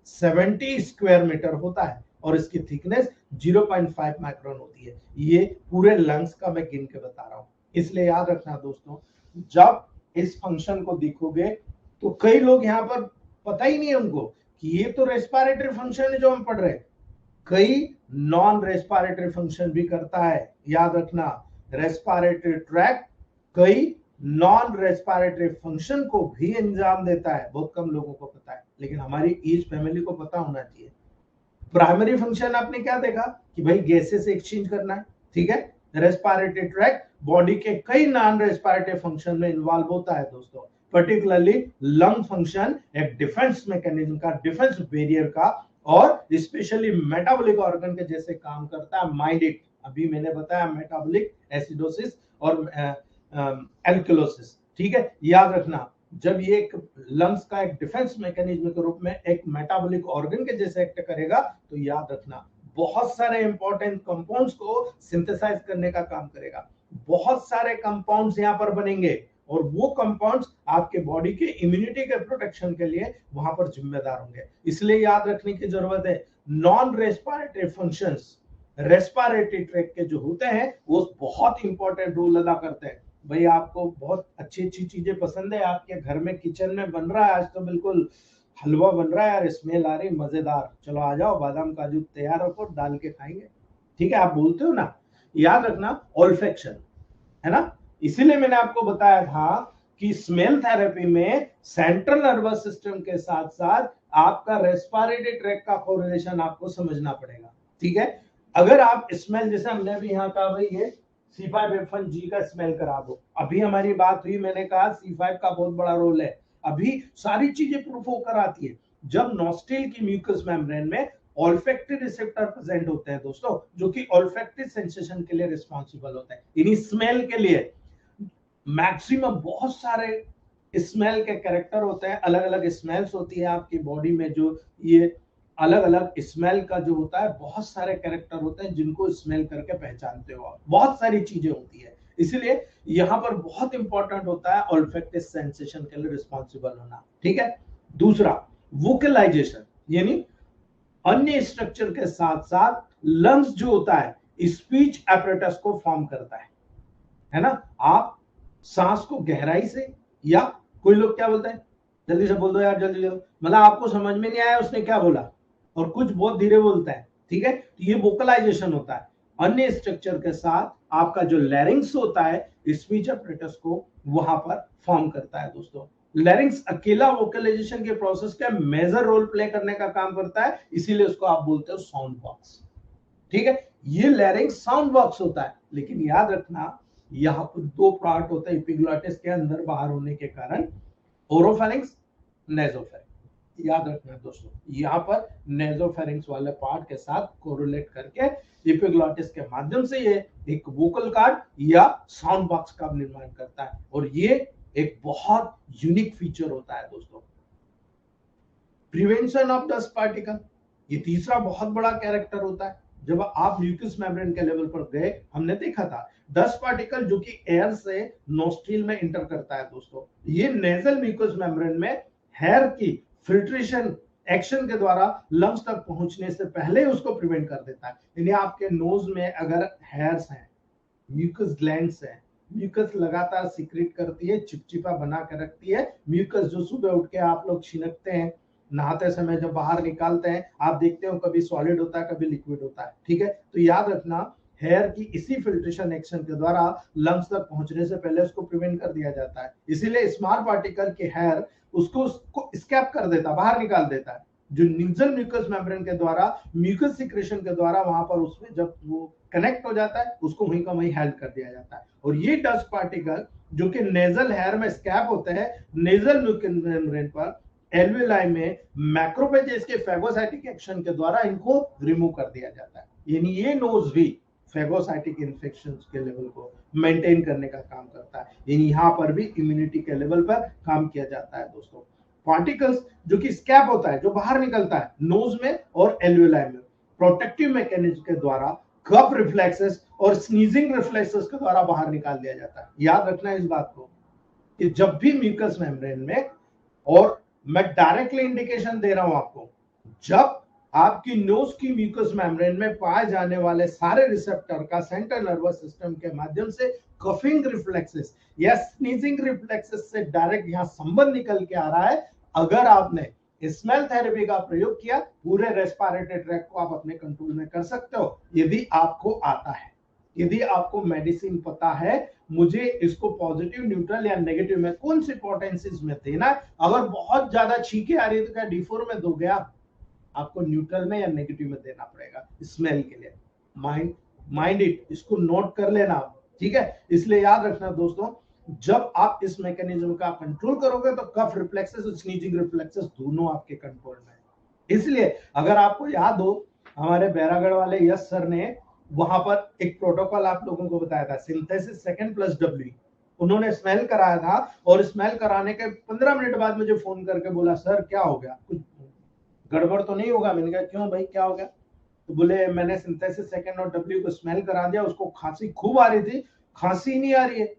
A: 70 स्क्वायर मीटर होता है और इसकी थिकनेस 0.5 माइक्रोन होती है। ये पूरे लंग्स का मैं गिन के बता रहा हूं। इसलिए याद रखना दोस्तों, जब इस फंक्शन को देखोगे तो कई लोग यहाँ पर पता ही नहीं है उनको कि ये तो रेस्पिरेटरी फंक्शन है जो हम पढ़ रहे हैं, कई नॉन रेस्पिरेटरी फंक्शन भी करता है। याद रखना, रेस्पिरेटरी ट्रैक्ट कई नॉन रेस्पिरेटरी फंक्शन को भी अंजाम देता है। बहुत कम लोगों को पता है, लेकिन हमारी ईच फैमिली को पता होना चाहिए। प्राइमरी फंक्शन आपने क्या देखा कि भाई गैसेस एक्सचेंज करना है, ठीक है। रेस्पिरेटरी ट्रैक्ट बॉडी के कई नॉन रेस्पिरेटरी फंक्शन में इन्वॉल्व होता है दोस्तों, पर्टिकुलरली लंग फंक्शन एक डिफेंस मैकेनिज्म का, डिफेंस बैरियर का, और स्पेशली मेटाबॉलिक ऑर्गन के जैसे काम करता है माइंडिक। अभी मैंने बताया मेटाबॉलिक एसिडोसिस और एल्कलोसिस, ठीक है। याद रखना, जब ये एक लंग्स का एक डिफेंस मैकेनिज्म के रूप में एक मेटाबॉलिक ऑर्गन के जैसे एक्ट करेगा, तो याद रखना बहुत सारे इंपॉर्टेंट कंपाउंड्स को सिंथेसाइज करने का काम करेगा। बहुत सारे कंपाउंड्स यहाँ पर बनेंगे और वो कंपाउंड्स आपके बॉडी के इम्यूनिटी के प्रोटेक्शन के लिए वहां पर जिम्मेदार होंगे। इसलिए याद रखने की जरूरत है, non respiratory functions respiratory tract के जो होते हैं वो बहुत इंपॉर्टेंट रोल अदा करते हैं। भाई आपको बहुत अच्छी अच्छी चीजें पसंद है, आपके घर में किचन में बन रहा है, आज तो बिल्कुल हलवा बन रहा है यार, स्मेल आ रही मजेदार, चलो आ जाओ बादाम काजू तैयार रखो, डाल के खाएंगे, ठीक है, आप बोलते हो ना। याद रखना, ऑल्फैक्शन, है ना। इसीलिए मैंने आपको बताया था कि स्मेल थेरेपी में सेंट्रल नर्वस सिस्टम के साथ साथ आपका रेस्पिरेटरी ट्रैक्ट का कोरिलेशन आपको समझना पड़ेगा, ठीक है। अगर आप स्मेल, जैसे हमने भी यहाँ कहा भाई ये C5F1G का स्मेल करा दो, अभी हमारी बात हुई, मैंने कहा C5 का बहुत बड़ा रोल है, अभी सारी चीजें प्रूफ होकर आती है जब नॉस्ट्रिल की म्यूकस मेम्ब्रेन में ऑल्फैक्टरी रिसेप्टर प्रेजेंट होते हैं दोस्तों, जो कि ऑल्फैक्टरी सेंसेशन के लिए रिस्पॉन्सिबल होते हैं, यानी स्मेल के लिए। मैक्सिमम बहुत सारे स्मेल के कैरेक्टर होते हैं, अलग अलग स्मेल्स होती है आपकी बॉडी में, जो ये अलग अलग स्मेल का जो होता है बहुत सारे कैरेक्टर होते हैं जिनको स्मेल करके पहचानते हो आप, बहुत सारी चीजें होती है। इसलिए यहाँ पर बहुत इंपॉर्टेंट होता है ऑल्फैक्टिव सेंसेशन के लिए रिस्पॉन्सिबल होना, ठीक है। दूसरा, वोकलाइजेशन, यानी अन्य स्ट्रक्चर के साथ साथ लंग्स जो होता है स्पीच एपरेटस को फॉर्म करता है ना। आप सांस को गहराई से, या कोई लोग क्या बोलते हैं, जल्दी से बोल दो यार, जल्दी जल्दी, मतलब आपको समझ में नहीं आया उसने क्या बोला, और कुछ बहुत धीरे बोलता है, ठीक है, तो ये वोकलाइजेशन होता है। अन्य स्ट्रक्चर के साथ आपका जो लैरिंग्स होता है स्पीच एपरेटस को वहां पर फॉर्म करता है दोस्तों। लैरिंग्स अकेला वोकलाइजेशन के प्रोसेस का मेजर रोल प्ले करने का काम करता है, इसीलिए उसको आप बोलते हो साउंड बॉक्स, ठीक है। ये लैरिंग्स साउंड बॉक्स होता है, लेकिन याद रखना यहाँ पर दो पार्ट होता है एपिग्लॉटिस के अंदर बाहर होने के कारण, ओरोफेरिंक्स, नेसोफेरिंक्स। याद रखना दोस्तों, यहाँ पर नेसोफेरिंक्स वाले पार्ट के साथ कोरिलेट करके एपिग्लॉटिस के माध्यम से ये एक वोकल कार्ड या साउंड बॉक्स का निर्माण करता है, और ये एक बहुत यूनिक फीचर होता है दोस्तों। प्रिवेंशन ऑफ डस्ट पार्टिकल, ये तीसरा बहुत बड़ा कैरेक्टर होता है। जब आप म्यूकस मेम्ब्रेन के लेवल पर गए, हमने देखा था डस्ट पार्टिकल जो कि एयर से नोस्ट्रिल में इंटर करता है दोस्तों, ये नेजल म्यूकस मेम्ब्रेन में हेयर की फिल्ट्रेशन एक्शन के द्वारा लंग्स तक पहुंचने से पहले उसको प्रिवेंट कर देता है। यानी आपके नोज में अगर हेयर्स हैं, म्यूकस ग्लैंड्स हैं, म्यूकस लगातार सीक्रेट करती है, चिपचिपा बना के रखती है। म्यूकस जो सुबह उठ के आप लोग छिनकते हैं, नहाते समय जब बाहर निकालते हैं, आप देखते हो कभी सॉलिड होता है, कभी लिक्विड होता है, ठीक है। तो याद रखना, हेयर की इसी फिल्ट्रेशन एक्शन के द्वारा लंग्स तक पहुंचने से पहले उसको प्रिवेंट कर दिया जाता है। इसीलिए स्मॉल पार्टिकल के हेयर उसको स्कैप कर देता, बाहर निकाल देता है। जो निजल म्यूकस मेम्ब्रेन के द्वारा म्यूकस सिक्रेशन के द्वारा वहां पर उसमें जब वो कनेक्ट हो जाता है, उसको वहीं का वहीं हेल्प कर दिया जाता है। और ये डस्ट पार्टिकल जो कि नेजल हेयर में स्कैप होते हैं, नेजल म्यूकस मेम्ब्रेन पर एल्वेलाई में मैक्रोफेजेस के फेगोसाइटिक एक्शन के द्वारा इनको रिमूव कर दिया जाता है। यानी ये नोज भी फेगोसाइटिक इन्फेक्शन के लेवल को मेंटेन करने का काम करता है। यानी यहाँ पर भी इम्यूनिटी के लेवल पर काम किया जाता है दोस्तों। पार्टिकल्स जो कि स्कैप होता है, जो बाहर निकलता है नोज में और एल्वेलाई में, प्रोटेक्टिव मैकेनिज्म के द्वारा कफ रिफ्लेक्सेस और स्नीजिंग रिफ्लेक्सेस के द्वारा बाहर निकाल दिया जाता है। याद रखना इस बात को कि जब भी म्यूकस मेम्ब्रेन में, और मैं डायरेक्टली इंडिकेशन दे रहा हूं आपको, जब आपकी नोज की म्यूकस मेम्ब्रेन में पाए जाने वाले सारे रिसेप्टर का सेंट्रल नर्वस सिस्टम के माध्यम से कफिंग रिफ्लेक्सेस या स्नीजिंग रिफ्लेक्सेस से डायरेक्ट यहां संबंध निकल के आ रहा है, अगर आपने स्मेल थेरेपी का प्रयोग किया, पूरे रेस्पिरेटरी ट्रैक्ट को आप अपने कंट्रोल में कर सकते हो। यदि आपको आता है, यदि आपको मेडिसिन पता है मुझे इसको पॉजिटिव, न्यूट्रल या नेगेटिव में कौन सी पोटेंसीज में देना है, अगर बहुत ज्यादा छींके आ रही है तो क्या D4 में दोगे आप? आपको न्यूट्रल में या नेगेटिव में देना पड़ेगा स्मेल के लिए। माइंड इट, इसको नोट कर लेना आप, ठीक है। इसलिए याद रखना दोस्तों, जब आप इस मैकेनिज्म का कंट्रोल करोगे तो कफ रिफ्लेक्सेस और स्नीजिंग रिफ्लेक्सेस दोनों आपके कंट्रोल में है। इसलिए अगर आपको याद हो, हमारे बैरागढ़ वाले यश सर ने वहां पर एक प्रोटोकॉल आप लोगों को बताया था, सिंथेसिस सेकंड प्लस W। उन्होंने स्मेल कराया था और स्मेल कराने के 15 मिनट बाद मुझे फोन करके बोला, सर क्या हो गया, कुछ गड़बड़ तो नहीं होगा? मैंने कहा क्यों भाई, क्या हो गया? तो बोले मैंने सिंथेसिस सेकंड और W को स्मेल करा दिया, उसको खांसी खूब आ रही थी, खांसी नहीं आ रही है,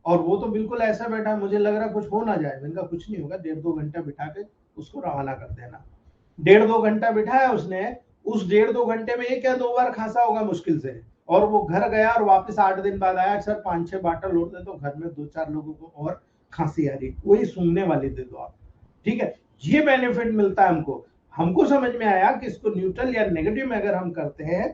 A: और वो तो बिल्कुल ऐसा बैठा है, मुझे लग रहा कुछ हो ना जाए। मैंने कहा कुछ नहीं होगा, 1.5-2 घंटा बिठा के उसको रवाना कर देना। 1.5-2 घंटा बिठाया उसने, उस 1.5-2 घंटे में एक या दो बार खांसा होगा मुश्किल से, और वो घर गया और वापस 8 दिन बाद आया, सर 5-6 बाटल और दे, तो घर में 2-4 लोगों को और खांसी आ रही, वही सूंघने वाली दे दो आप, ठीक है। ये बेनिफिट मिलता है हमको। हमको समझ में आया कि इसको न्यूट्रल या नेगेटिव में अगर हम करते हैं,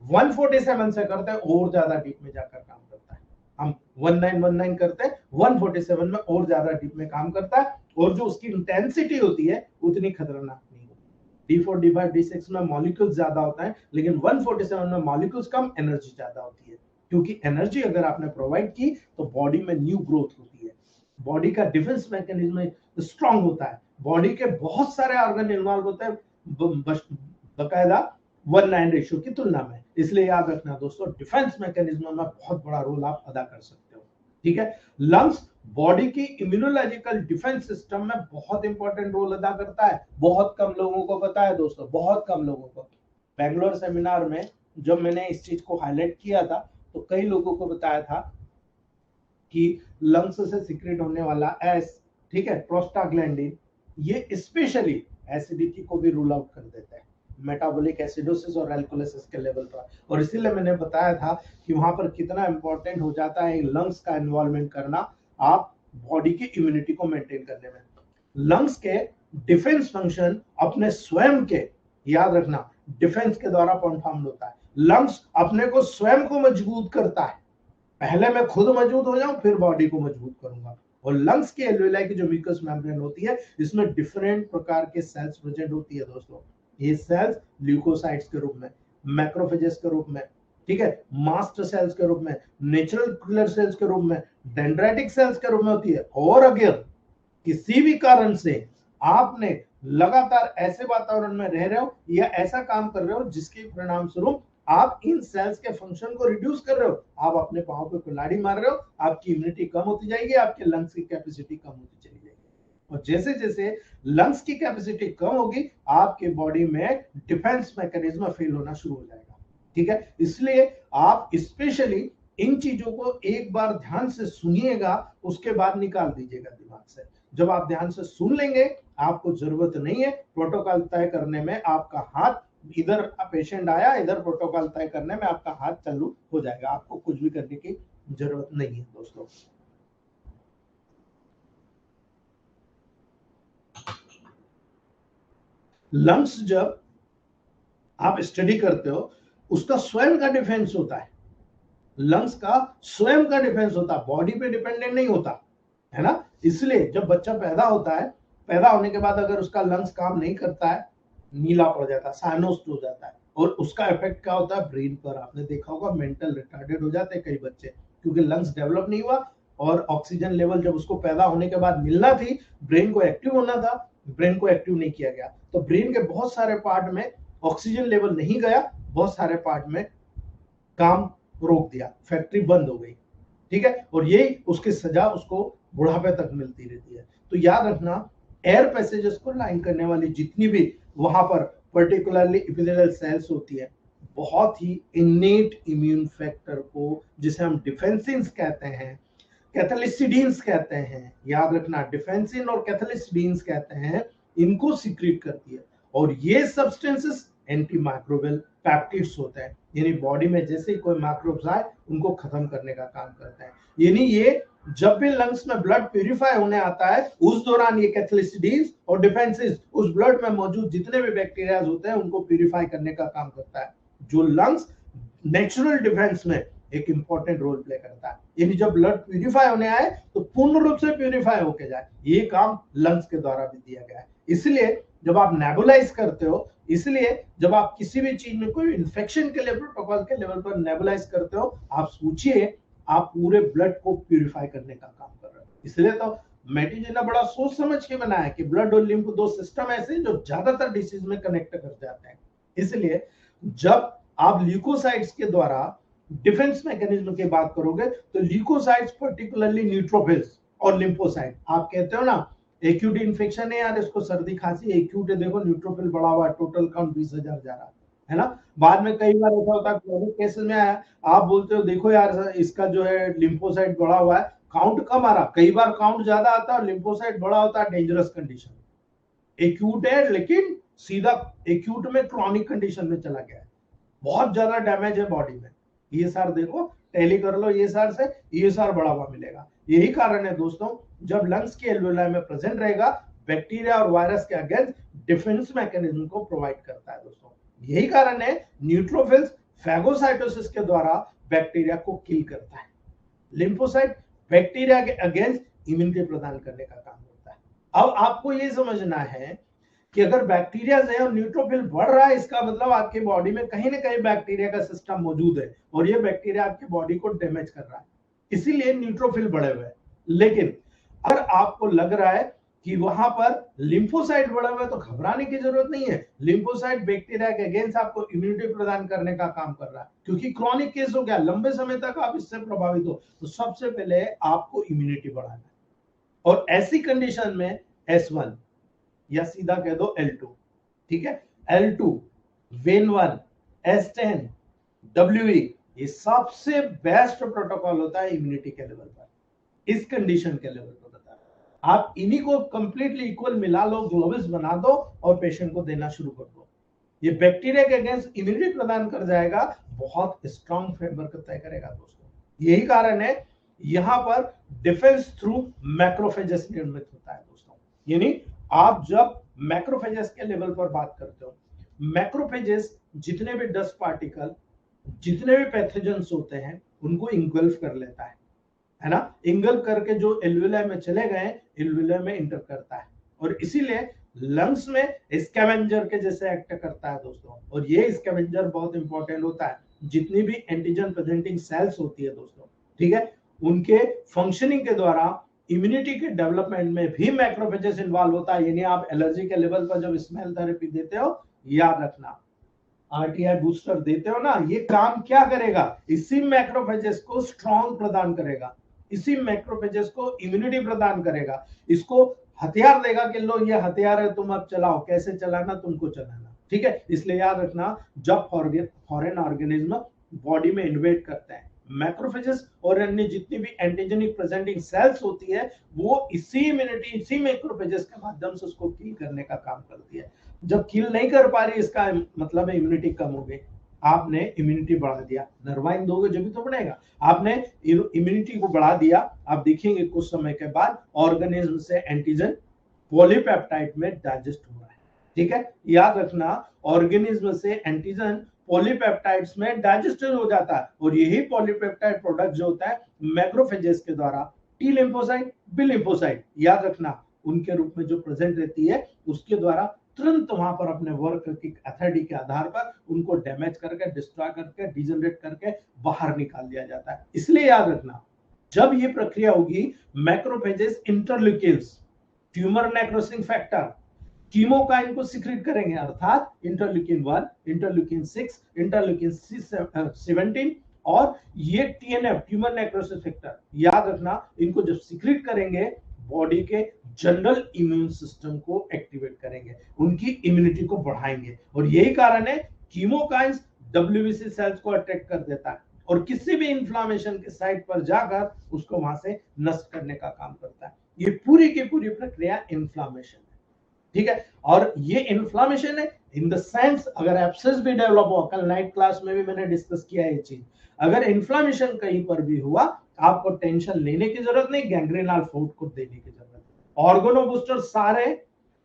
A: 147 से करते हैं और ज्यादा डीप में जाकर काम करता है। हम 1919 करते हैं, 147 में और ज्यादा डीप में काम करता है, और जो उसकी इंटेंसिटी होती है उतनी खतरनाक नहीं होती। D4, D5, D6 में मॉलिक्यूल्स ज्यादा होता है, लेकिन 147 में मॉलिक्यूल्स कम, एनर्जी ज्यादा होती है। क्योंकि एनर्जी अगर आपने प्रोवाइड की तो बॉडी में न्यू ग्रोथ होती है, बॉडी का डिफेंस मैकेनिज्म स्ट्रांग होता है, बॉडी के बहुत सारे ऑर्गन इन्वॉल्व होते हैं बकायदा 1:9 रेशियो की तुलना में। इसलिए याद रखना दोस्तों, डिफेंस मैकेनिज्म में बहुत बड़ा रोल आप अदा कर सकते हो, ठीक है। लंग्स बॉडी की इम्यूनोलॉजिकल डिफेंस सिस्टम में बहुत इंपॉर्टेंट रोल अदा करता है। बहुत कम लोगों को पता है दोस्तों, बहुत कम लोगों को। बैंगलोर सेमिनार में जब मैंने इस चीज को हाईलाइट किया था, तो कई लोगों को बताया था कि लंग्स से सीक्रेट होने वाला एस, ठीक है, प्रोस्टाग्लैंडिन, ये स्पेशली एसिडिटी को भी रूल आउट कर देता है, मेटाबॉलिक एसिडोसिस और एल्कोलिसिस के लेवल पर। और इसीलिए मैंने बताया था कि वहां पर कितना इंपॉर्टेंट हो जाता है लंग्स का इन्वॉल्वमेंट करना आप बॉडी की इम्यूनिटी को मेंटेन करने में। लंग्स के डिफेंस फंक्शन अपने स्वयं के, याद रखना, डिफेंस के द्वारा परफॉर्म होता है। लंग्स अपने को स्वयं को मजबूत करता है, पहले मैं खुद मजबूत हो जाऊं फिर बॉडी को मजबूत करूंगा। और लंग्स के एल्वेलाई की जो म्यूकस मेम्ब्रेन होती है, इसमें डिफरेंट प्रकार के सेल्स प्रेजेंट होती है दोस्तों। ये सेल्स ल्यूकोसाइट्स के रूप में, मैक्रोफेजेस के रूप में, ठीक है, मास्ट सेल्स के रूप में, नेचुरल किलर सेल्स के रूप में, डेंड्राइटिक सेल्स के रूप में होती है। और अगर किसी भी कारण से आपने लगातार ऐसे वातावरण में रह रहे हो या ऐसा काम कर रहे हो जिसके परिणाम स्वरूप आप इन सेल्स के फंक्शन को रिड्यूस कर रहे हो, आप अपने पाँव पे कुल्हाड़ी मार रहे हो, आपकी इम्यूनिटी कम होती जाएगी, आपके लंग्स की कैपेसिटी कम होती चली जाएगी। और जैसे जैसे लंग्स की कैपेसिटी कम होगी, आपके बॉडी में डिफेंस मैकेनिज्म फेल होना शुरू हो जाएगा। ठीक है, इसलिए आप स्पेशली इन चीजों को एक बार ध्यान से सुनिएगा, उसके बाद निकाल दीजिएगा दिमाग से। जब आप ध्यान से सुन लेंगे, आपको जरूरत नहीं है प्रोटोकॉल तय करने में, आपका हाथ इधर पेशेंट आया, इधर प्रोटोकॉल तय करने में आपका हाथ चालू हो जाएगा, आपको कुछ भी करने की जरूरत नहीं है दोस्तों। लंग्स जब आप स्टडी करते हो, उसका स्वयं का डिफेंस होता है, लंग्स का स्वयं का डिफेंस होता है, बॉडी पे डिपेंडेंट नहीं होता है ना। इसलिए जब बच्चा पैदा होता है, पैदा होने के बाद अगर उसका लंग्स काम नहीं करता है, नीला पड़ जाता है, साइनोस्ट हो जाता है, और उसका इफेक्ट क्या होता है ब्रेन पर। आपने देखा होगा मेंटल रिटार्डेड हो जाते हैं कई बच्चे, क्योंकि लंग्स डेवलप नहीं हुआ, और ऑक्सीजन लेवल जब उसको पैदा होने के बाद मिलना थी, ब्रेन को एक्टिव होना था, ब्रेन को एक्टिव नहीं किया गया, तो ब्रेन के बहुत सारे पार्ट में ऑक्सीजन लेवल नहीं गया, बहुत सारे पार्ट में काम रोक दिया, फैक्ट्री बंद हो गई। ठीक है, और यही उसकी सजा उसको बुढ़ापे तक मिलती रहती है। तो याद रखना, एयर पैसेजेस को लाइन करने वाली जितनी भी वहां पर पर्टिकुलरली एपिथेलियल सेल्स होती है, बहुत ही इनेट इम्यून फैक्टर को, जिसे हम डिफेंसिन्स कहते हैं, कैथलिसिडीन्स कहते हैं, याद रखना डिफेंसिन और कैथलिसिडीन्स कहते हैं, इनको सीक्रेट करती है। और ये सब्सटेंसेस एंटी माइक्रोबियल पैप्टिड्स होते हैं, यानी बॉडी में जैसे ही कोई माइक्रोब्स आए उनको खत्म करने का काम करते हैं। यानी ये जब भी लंग्स में ब्लड प्यूरिफाई होने आता है, उस दौरान ये कैथलिसिडीन्स और डिफेंसेस उस ब्लड में मौजूद जितने भी बैक्टीरियाज होते हैं उनको प्यूरिफाई करने का काम करता है, जो लंग्स नेचुरल डिफेंस में एक इंपॉर्टेंट रोल प्ले करता है। यानी जब ब्लड प्यूरिफाई होने आए तो पूर्ण रूप से प्यूरिफाई होके जाए, ये काम लंग्स के द्वारा भी दिया गया है। इसलिए जब आप नेबुलाइज करते हो, इसलिए जब आप किसी भी चीज में कोई इन्फेक्शन के लिए प्रोटोकॉल के लेवल पर नेबुलाइज करते हो, आप सोचिए आप पूरे ब्लड को प्यूरिफाई करने का काम कर रहे हो। इसलिए तो मेटी जी ने बड़ा सोच समझ के बनाया कि ब्लड और लिम्फ दो सिस्टम ऐसे जो ज्यादातर डिसीज में कनेक्ट कर जाते हैं। इसलिए जब आप ल्यूकोसाइट्स के द्वारा डिफेंस मैकेनिज्म की बात करोगे, तो ल्यूकोसाइट्स पर्टिकुलरली न्यूट्रोफिल्स और लिम्फोसाइट, आप कहते हो ना एक्यूट इन्फेक्शन है यार, इसको सर्दी खांसी एक्यूट है, देखो न्यूट्रोफिल बढ़ा हुआ है, टोटल काउंट 20,000 जा रहा है ना। बाद में कई बार ऐसा होता है, क्रोनिक केसेस में आया, आप बोलते हो देखो यार इसका जो है लिम्फोसाइट बढ़ा हुआ है, काउंट कम आ रहा, कई बार काउंट ज्यादा आता है और लिम्फोसाइट बढ़ा होता है, डेंजरस कंडीशन, एक्यूट है लेकिन सीधा एक्यूट में क्रॉनिक कंडीशन में चला गया है, बहुत ज्यादा डैमेज है बॉडी में। ये सार देखो, टैली कर लो ये सार से, ये सार बढ़ा हुआ मिलेगा। यही कारण है दोस्तों, जब लंग्स के एल्वेलाई में प्रेजेंट रहेगा, बैक्टीरिया और वायरस के अगेंस्ट डिफेंस मैकेनिज्म को प्रोवाइड करता है दोस्तों। यही कारण है न्यूट्रोफिल्स फैगोसाइटोसिस के द्वारा बैक्टीरिया को किल करता है, लिम्फोसाइट बैक्टीरिया के अगेंस्ट इम्यूनिटी प्रदान करने का काम करता है। अब आपको ये समझना है कि अगर बैक्टीरिया है और न्यूट्रोफिल बढ़ रहा है, इसका मतलब आपकी बॉडी में कहीं ना कहीं बैक्टीरिया का सिस्टम मौजूद है और ये बैक्टीरिया आपकी बॉडी को डैमेज कर रहा है, इसीलिए न्यूट्रोफिल बढ़े हुए हैं। लेकिन अगर आपको लग रहा है कि वहां पर लिम्फोसाइट बढ़े हुए, तो घबराने की जरूरत नहीं है। लिम्फोसाइट बैक्टीरिया के अगेंस्ट आपको इम्यूनिटी प्रदान करने का काम कर रहा है, क्योंकि क्रॉनिक केस हो गया, लंबे समय तक आप इससे प्रभावित हो, तो सबसे पहले आपको इम्यूनिटी बढ़ाना है। और ऐसी कंडीशन में S1 या सीधा कह दो L2, ठीक है, L2, वेन1, S10, WE, ये सबसे बेस्ट प्रोटोकॉल होता है इम्यूनिटी के लेवल पर, इस कंडीशन के लेवल पर बता रहा। आप इन्हीं को कंप्लीटली इक्वल मिला लो, ग्लोबल्स बना दो और पेशेंट को देना शुरू कर दो, ये बैक्टीरिया के अगेंस्ट इम्यूनिटी प्रदान कर जाएगा, बहुत स्ट्रॉन्ग फ्रेमवर्क तय करेगा दोस्तों। यही कारण है यहां पर डिफेंस थ्रू मैक्रोफेजेस निर्मित होता है दोस्तों। यानी आप जब मैक्रोफेजेस के लेवल पर बात करते हो, मैक्रोफेजेस जितने भी डस्ट पार्टिकल, जितने भी पैथोजेंस होते हैं उनको इंगल्फ कर लेता है ना, इंगल्फ करके जो एल्वेलाई में चले गए, एल्वेलाई में इंटर करता है, और इसीलिए लंग्स में स्कैवेंजर के जैसे एक्ट करता है दोस्तों। और ये स्कैवेंजर बहुत इंपॉर्टेंट होता है, जितनी भी एंटीजन प्रेजेंटिंग सेल्स होती है दोस्तों, ठीक है, उनके फंक्शनिंग के द्वारा इम्यूनिटी के डेवलपमेंट में भी मैक्रोफेजेस इन्वॉल्व होता है। यानी आप एलर्जी के लेवल पर जब स्मेल थेरेपी देते हो, याद रखना आरटीआई बूस्टर देते हो ना, ये काम क्या करेगा, इसी मैक्रोफेजेस को स्ट्रॉन्ग प्रदान करेगा, इसी मैक्रोफेजेस को इम्यूनिटी प्रदान करेगा, इसको हथियार देगा कि लो ये हथियार है, तुम अब चलाओ, कैसे चलाना तुमको चलाना, ठीक है। इसलिए याद रखना, जब फॉरेन ऑर्गेनिज्म बॉडी में इन्वेट करते हैं, मैक्रोफेजेस और अन्य जितनी भी एंटीजेनिक प्रेजेंटिंग सेल्स होती है, वो इसी इम्यूनिटी, इसी मैक्रोफेजेस के माध्यम से उसको किल करने का काम करती है। जब किल नहीं कर पा रही, इसका मतलब है इम्यूनिटी कम हो गई, आपने इम्यूनिटी बढ़ा दिया, नर्वाइन दोगे जब भी तो बढ़ेगा, आपने इम्यूनिटी को बढ़ा दिया। आप देखेंगे कुछ समय के बाद ऑर्गेनिज्म से एंटीजन पॉलीपेप्टाइड में डाइजेस्ट हो रहा है, ठीक है। याद रखना, ऑर्गेनिज्म से एंटीजन पॉलीपेप्टाइड्स में डाइजेस्टेड हो जाता है, और यही पॉलीपेप्टाइड प्रोडक्ट जो होता है मैक्रोफेजेस के द्वारा टी लिम्फोसाइट, बी लिम्फोसाइट, याद रखना, उनके रूप में जो प्रेजेंट रहती है, उसके द्वारा तुरंत वहां पर अपने वर्क की अथॉरिटी के आधार पर उनको डैमेज करके, डिस्ट्रॉय करके, डिजनरेट करके बाहर निकाल दिया जाता है। इसलिए याद रखना, जब ये प्रक्रिया होगी, macrophages interleukins, tumour necrosing factor, chemokine को सिक्रेट करेंगे, अर्थात इंटरल्यूकिन 1, इंटरल्यूकिन 6, इंटरल्यूकिन 17 और ये टीएनएफ, ट्यूमर नेक्रोसिस फैक्टर, याद रखना, इनको जब सिक्रेट करेंगे, बॉडी के जनरल इम्यून सिस्टम को एक्टिवेट करेंगे, उनकी इम्यूनिटी को बढ़ाएंगे, और यही कारण है कीमोकाइंस डब्ल्यूबीसी सेल्स को अटैक कर देता है और किसी भी इंफ्लेमेशन के साइट पर जाकर उसको वहां से नष्ट करने का काम करता है। ये पूरी की पूरी प्रक्रिया इंफ्लेमेशन है, ठीक है। और ये इंफ्लेमेशन है इन द सेंस, अगर एब्सेस भी डेवलप हुआ, कल नाइट क्लास में भी मैंने डिस्कस किया ये चीज, अगर इंफ्लेमेशन कहीं पर भी हुआ, आपको टेंशन लेने की जरूरत नहीं, गैंग्रेनल फोर्ट को देने की जरूरत है। ऑर्गेनो बूस्टर सारे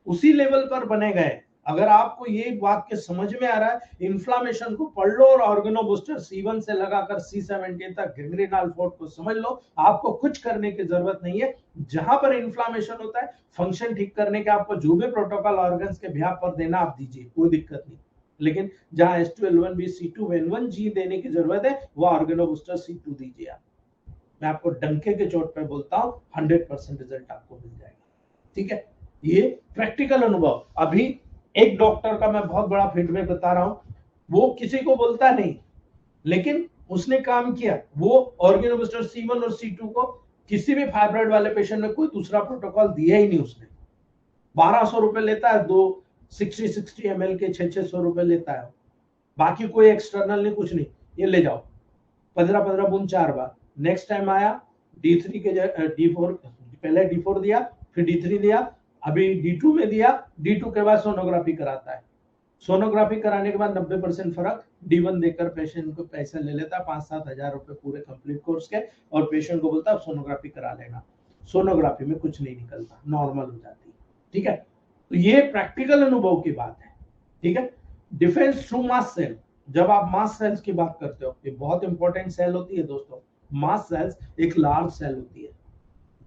A: उसी लेवल पर बने गए। अगर आपको ये वाक्य समझ में आ रहा है, इन्फ्लामेशन को पढ़ लो और ऑर्गेनो बूस्टर C1 से लगाकर C17 तक गैंग्रेनल फोर्ट को समझ लो, आपको कुछ करने की जरूरत नहीं है। जहां पर इन्फ्लामेशन होता है, फंक्शन ठीक करने के आपको जो भी प्रोटोकॉल ऑर्गन्स के बिहाफ पर देना आप दीजिए, कोई दिक्कत नहीं। लेकिन जहां S2L1B C2N1G देने की जरूरत है, वो ऑर्गेनो बूस्टर C2 दीजिए आप। मैं आपको डंके के चोट पे बोलता हूं, 100% रिजल्ट आपको मिल जाएगा, ठीक है। ये प्रैक्टिकल अनुभव। अभी एक डॉक्टर का मैं बहुत बड़ा फीडबैक बता रहा हूं, वो किसी को बोलता नहीं, लेकिन उसने काम किया, वो ऑर्गेनो बूस्टर C1 और C2 को किसी भी फाइब्रॉइड वाले पेशेंट में कोई दूसरा प्रोटोकॉल दिया ही नहीं उसने। 1200 रुपए लेता है, दो 60 ml के 600 रुपए लेता है, बाकी कोई एक्सटर्नल नहीं, कुछ नहीं, ये ले जाओ 15-15 बूंद 4 बार। नेक्स्ट टाइम आया D3 के D4, पहले D4 दिया, फिर D3 दिया, अभी D2 में दिया, D2 के बाद सोनोग्राफी कराता है, सोनोग्राफी कराने के बाद 90% फर्क, D1 देकर पेशेंट को पैसे ले लेता है 5-7 हजार रुपए पूरे कंप्लीट कोर्स के, और पेशेंट को बोलता है सोनोग्राफी करा लेना। सोनोग्राफी में कुछ नहीं निकलता, नॉर्मल हो जाती है, ठीक है। तो ये प्रैक्टिकल अनुभव की बात है, ठीक है। डिफेंस थ्रू मास्ट सेल, जब आप मास्ट सेल्स की बात करते हो, ये बहुत इंपॉर्टेंट सेल होती है दोस्तों। मास्ट सेल्स एक लार्ज सेल होती है,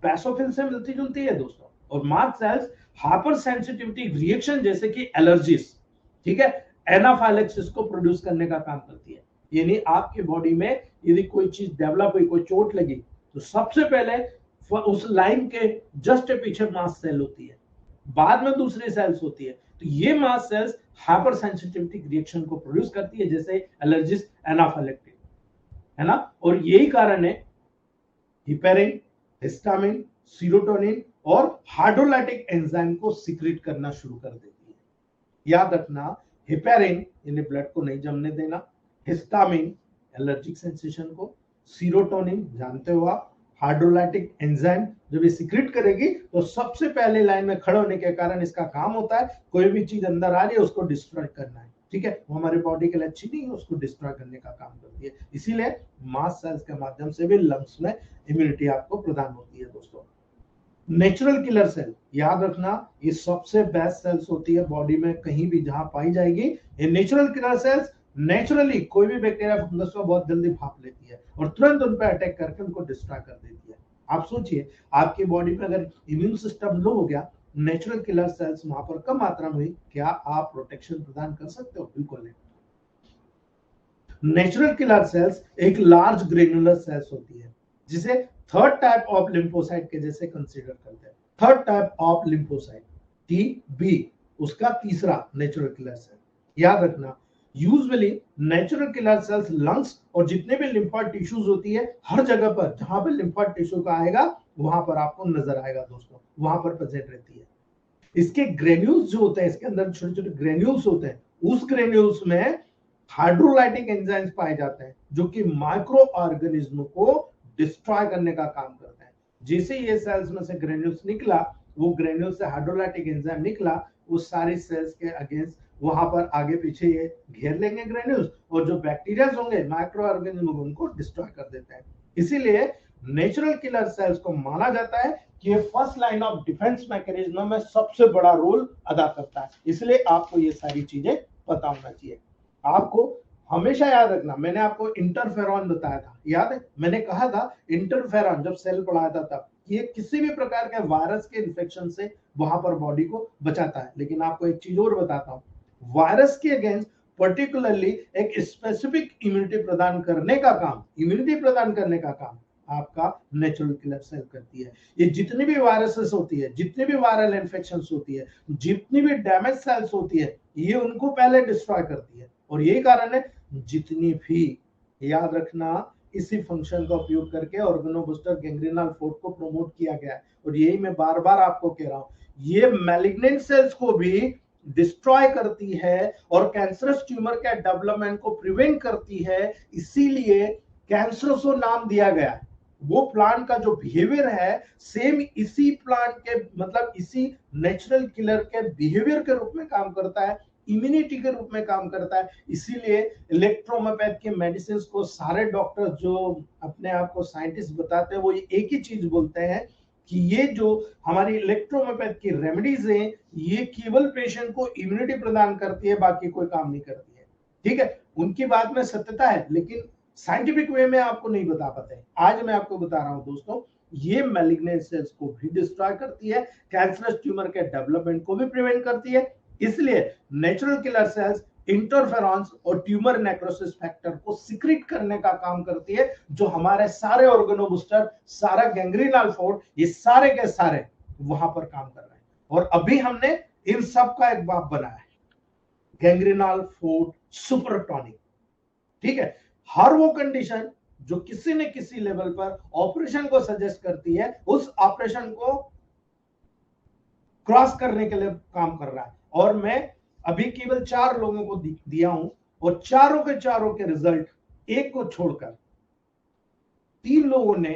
A: पैसोफिल से मिलती जुलती है दोस्तों, और mast cells hyper sensitivity reaction जैसे कि एलर्जीज, ठीक है, एनाफाइलेक्सिस को प्रोड्यूस करने का काम करती है। यानी आपकी बॉडी में यदि कोई चीज डेवलप हुई, कोई चोट लगी, तो सबसे पहले उस लाइन के जस्ट पीछे मास्ट सेल होती है, बाद में दूसरी सेल्स होती है। तो ये mast cells hyper sensitivity reaction को प्रोड्यूस करती है, जैसे एलर्जिस, एनाफाइलेक्टिक, है ना। और यही कारण है हिपेरिन, हिस्टामिन, सीरोटोनिन और हाइड्रोलाइटिक एंजाइम को सीक्रेट करना शुरू कर देती है। याद रखना, हिपेरिन यानी ब्लड को नहीं जमने देना, हिस्टामिन एलर्जिक सेंसेशन को, सीरोटोनिन जानते हो आप, हाइड्रोलाइटिक एंजाइम जब ये सीक्रेट करेगी तो सबसे पहले लाइन में खड़े होने के कारण इसका काम होता है कोई भी चीज अंदर आ रही है उसको डिस्ट्रॉय करना है, ठीक है। वो हमारी बॉडी के लिए अच्छी नहीं है, उसको डिस्ट्रॉय करने का काम करती है। इसीलिए मास्ट सेल्स के माध्यम से भी लंग्स में इम्यूनिटी आपको प्रदान होती है दोस्तों। नेचुरल किलर सेल, याद रखना, ये सबसे बेस्ट सेल्स होती है बॉडी में, कहीं भी जहां पाई जाएगी ये नेचुरल किलर सेल्स नेचुरली कोई भी बैक्टीरिया फंगस को बहुत जल्दी भाप लेती है और तुरंत उन पर अटैक करके उनको डिस्ट्रॉय कर देती है। आप सोचिए, आपकी बॉडी में अगर इम्यून सिस्टम लो हो गया, नेचुरल किलर सेल्स वहां पर कम मात्रा में हुई, क्या आप प्रोटेक्शन प्रदान कर सकते हो? बिल्कुल नहीं। नेचुरल किलर सेल्स एक लार्ज ग्रेनुलर सेल्स होती है, जिसे थर्ड टाइप ऑफ लिम्फोसाइट के जैसे कंसीडर करते हैं। Third type of lymphocyte TB, उसका तीसरा नेचुरल किलर सेल। याद रखना, usually natural killer cells lungs और जितने भी लिम्फाट टिश्यूज होती है, हर जगह पर जहां पर लिम्फाट टिश्यू का आएगा वहां पर आपको नजर आएगा दोस्तों, वहां पर प्रेजेंट रहती है। इसके ग्रेन्यूल्स जो होते हैं, इसके अंदर छोटे छोटे ग्रेन्यूल्स होते हैं, उस ग्रेन्यूल्स में हाइड्रोलाइटिक एंजाइम्स पाए जाते हैं जो कि माइक्रो ऑर्गेनिज्म को डिस्ट्रॉय करने का काम करते हैं। जैसे ये सेल्स में से ग्रेन्यूल्स निकला, वो ग्रेन्यूल से हाइड्रोलाइटिक एंजाइम निकला, वो सारी सेल्स के अगेंस्ट वहां पर आगे पीछे ये घेर लेंगे ग्रेन्यूल्स, और जो बैक्टीरिया होंगे माइक्रो ऑर्गेनिज्म उनको डिस्ट्रॉय कर देते हैं। इसीलिए नेचुरल किलर सेल्स को माना जाता है कि ये first line of defence mechanism में सबसे बड़ा रोल अदा करता है। इसलिए आपको ये सारी चीजें पता होना चाहिए। आपको हमेशा याद रखना, मैंने आपको इंटरफेरॉन बताया था, याद है? मैंने कहा था इंटरफेरॉन जब सेल पढ़ाया था तब, ये किसी भी प्रकार के वायरस के इन्फेक्शन से वहां पर बॉडी को बचाता है। लेकिन आपको एक चीज और बताता हूं, वायरस के अगेंस्ट पर्टिकुलरली एक स्पेसिफिक इम्यूनिटी प्रदान करने का काम आपका नेचुरल किलर सेल करती है। ये जितनी भी वायरसेस होती है, जितनी भी वायरल इन्फेक्शंस होती है, जितनी भी डैमेज सेल्स होती है, ये उनको पहले डिस्ट्रॉय करती है। और यही कारण है जितनी भी, याद रखना, इसी फंक्शन का उपयोग करके ऑर्गेनोबूस्टर गैंग्रीनल फोर्ट को प्रमोट किया गया है। और यही मैं बार बार आपको कह रहा हूं, ये मैलिग्नेंट सेल्स को भी डिस्ट्रॉय करती है और कैंसरस ट्यूमर के डेवलपमेंट को प्रिवेंट करती है। इसीलिए कैंसरसो नाम दिया गया है। वो प्लांट का जो बिहेवियर है सेम इसी प्लांट के, मतलब इसी नेचुरल किलर के बिहेवियर के रूप में काम करता है, इम्यूनिटी के रूप में काम करता है। इसीलिए इलेक्ट्रोहोम्योपैथ की मेडिसिन को सारे डॉक्टर जो अपने आप को साइंटिस्ट बताते हैं, वो एक ही चीज बोलते हैं कि ये जो हमारी इलेक्ट्रोहोम्योपैथ की रेमेडीज हैं, ये केवल पेशेंट को इम्यूनिटी प्रदान करती है, बाकी कोई काम नहीं करती है। ठीक है, उनकी बात में सत्यता है, लेकिन साइंटिफिक वे में आपको नहीं बता पाते। आज मैं आपको बता रहा हूं दोस्तों, ये मैलिग्नेंट सेल्स को भी डिस्ट्रॉय करती है, कैंसरस ट्यूमर के डेवलपमेंट को भी प्रिवेंट करती है। इसलिए नेचुरल किलर सेल्स इंटरफेरॉन्स और ट्यूमर नेक्रोसिस फैक्टर को सिक्रीट करने का काम करती है, जो हमारे सारे ऑर्गेनोबूस्टर, सारा गैंग्रीनल फोर्ट, ये सारे के सारे वहां पर काम कर रहे हैं। और अभी हमने इन सब का एक बाप बनाया है, गैंग्रीनल फोर्ट सुपर टॉनिक। ठीक है, हर वो कंडीशन जो किसी न किसी लेवल पर ऑपरेशन को सजेस्ट करती है, उस ऑपरेशन को क्रॉस करने के लिए काम कर रहा है। और मैं अभी केवल 4 लोगों को दिया हूं, और चारों के रिजल्ट, एक को छोड़कर 3 लोगों ने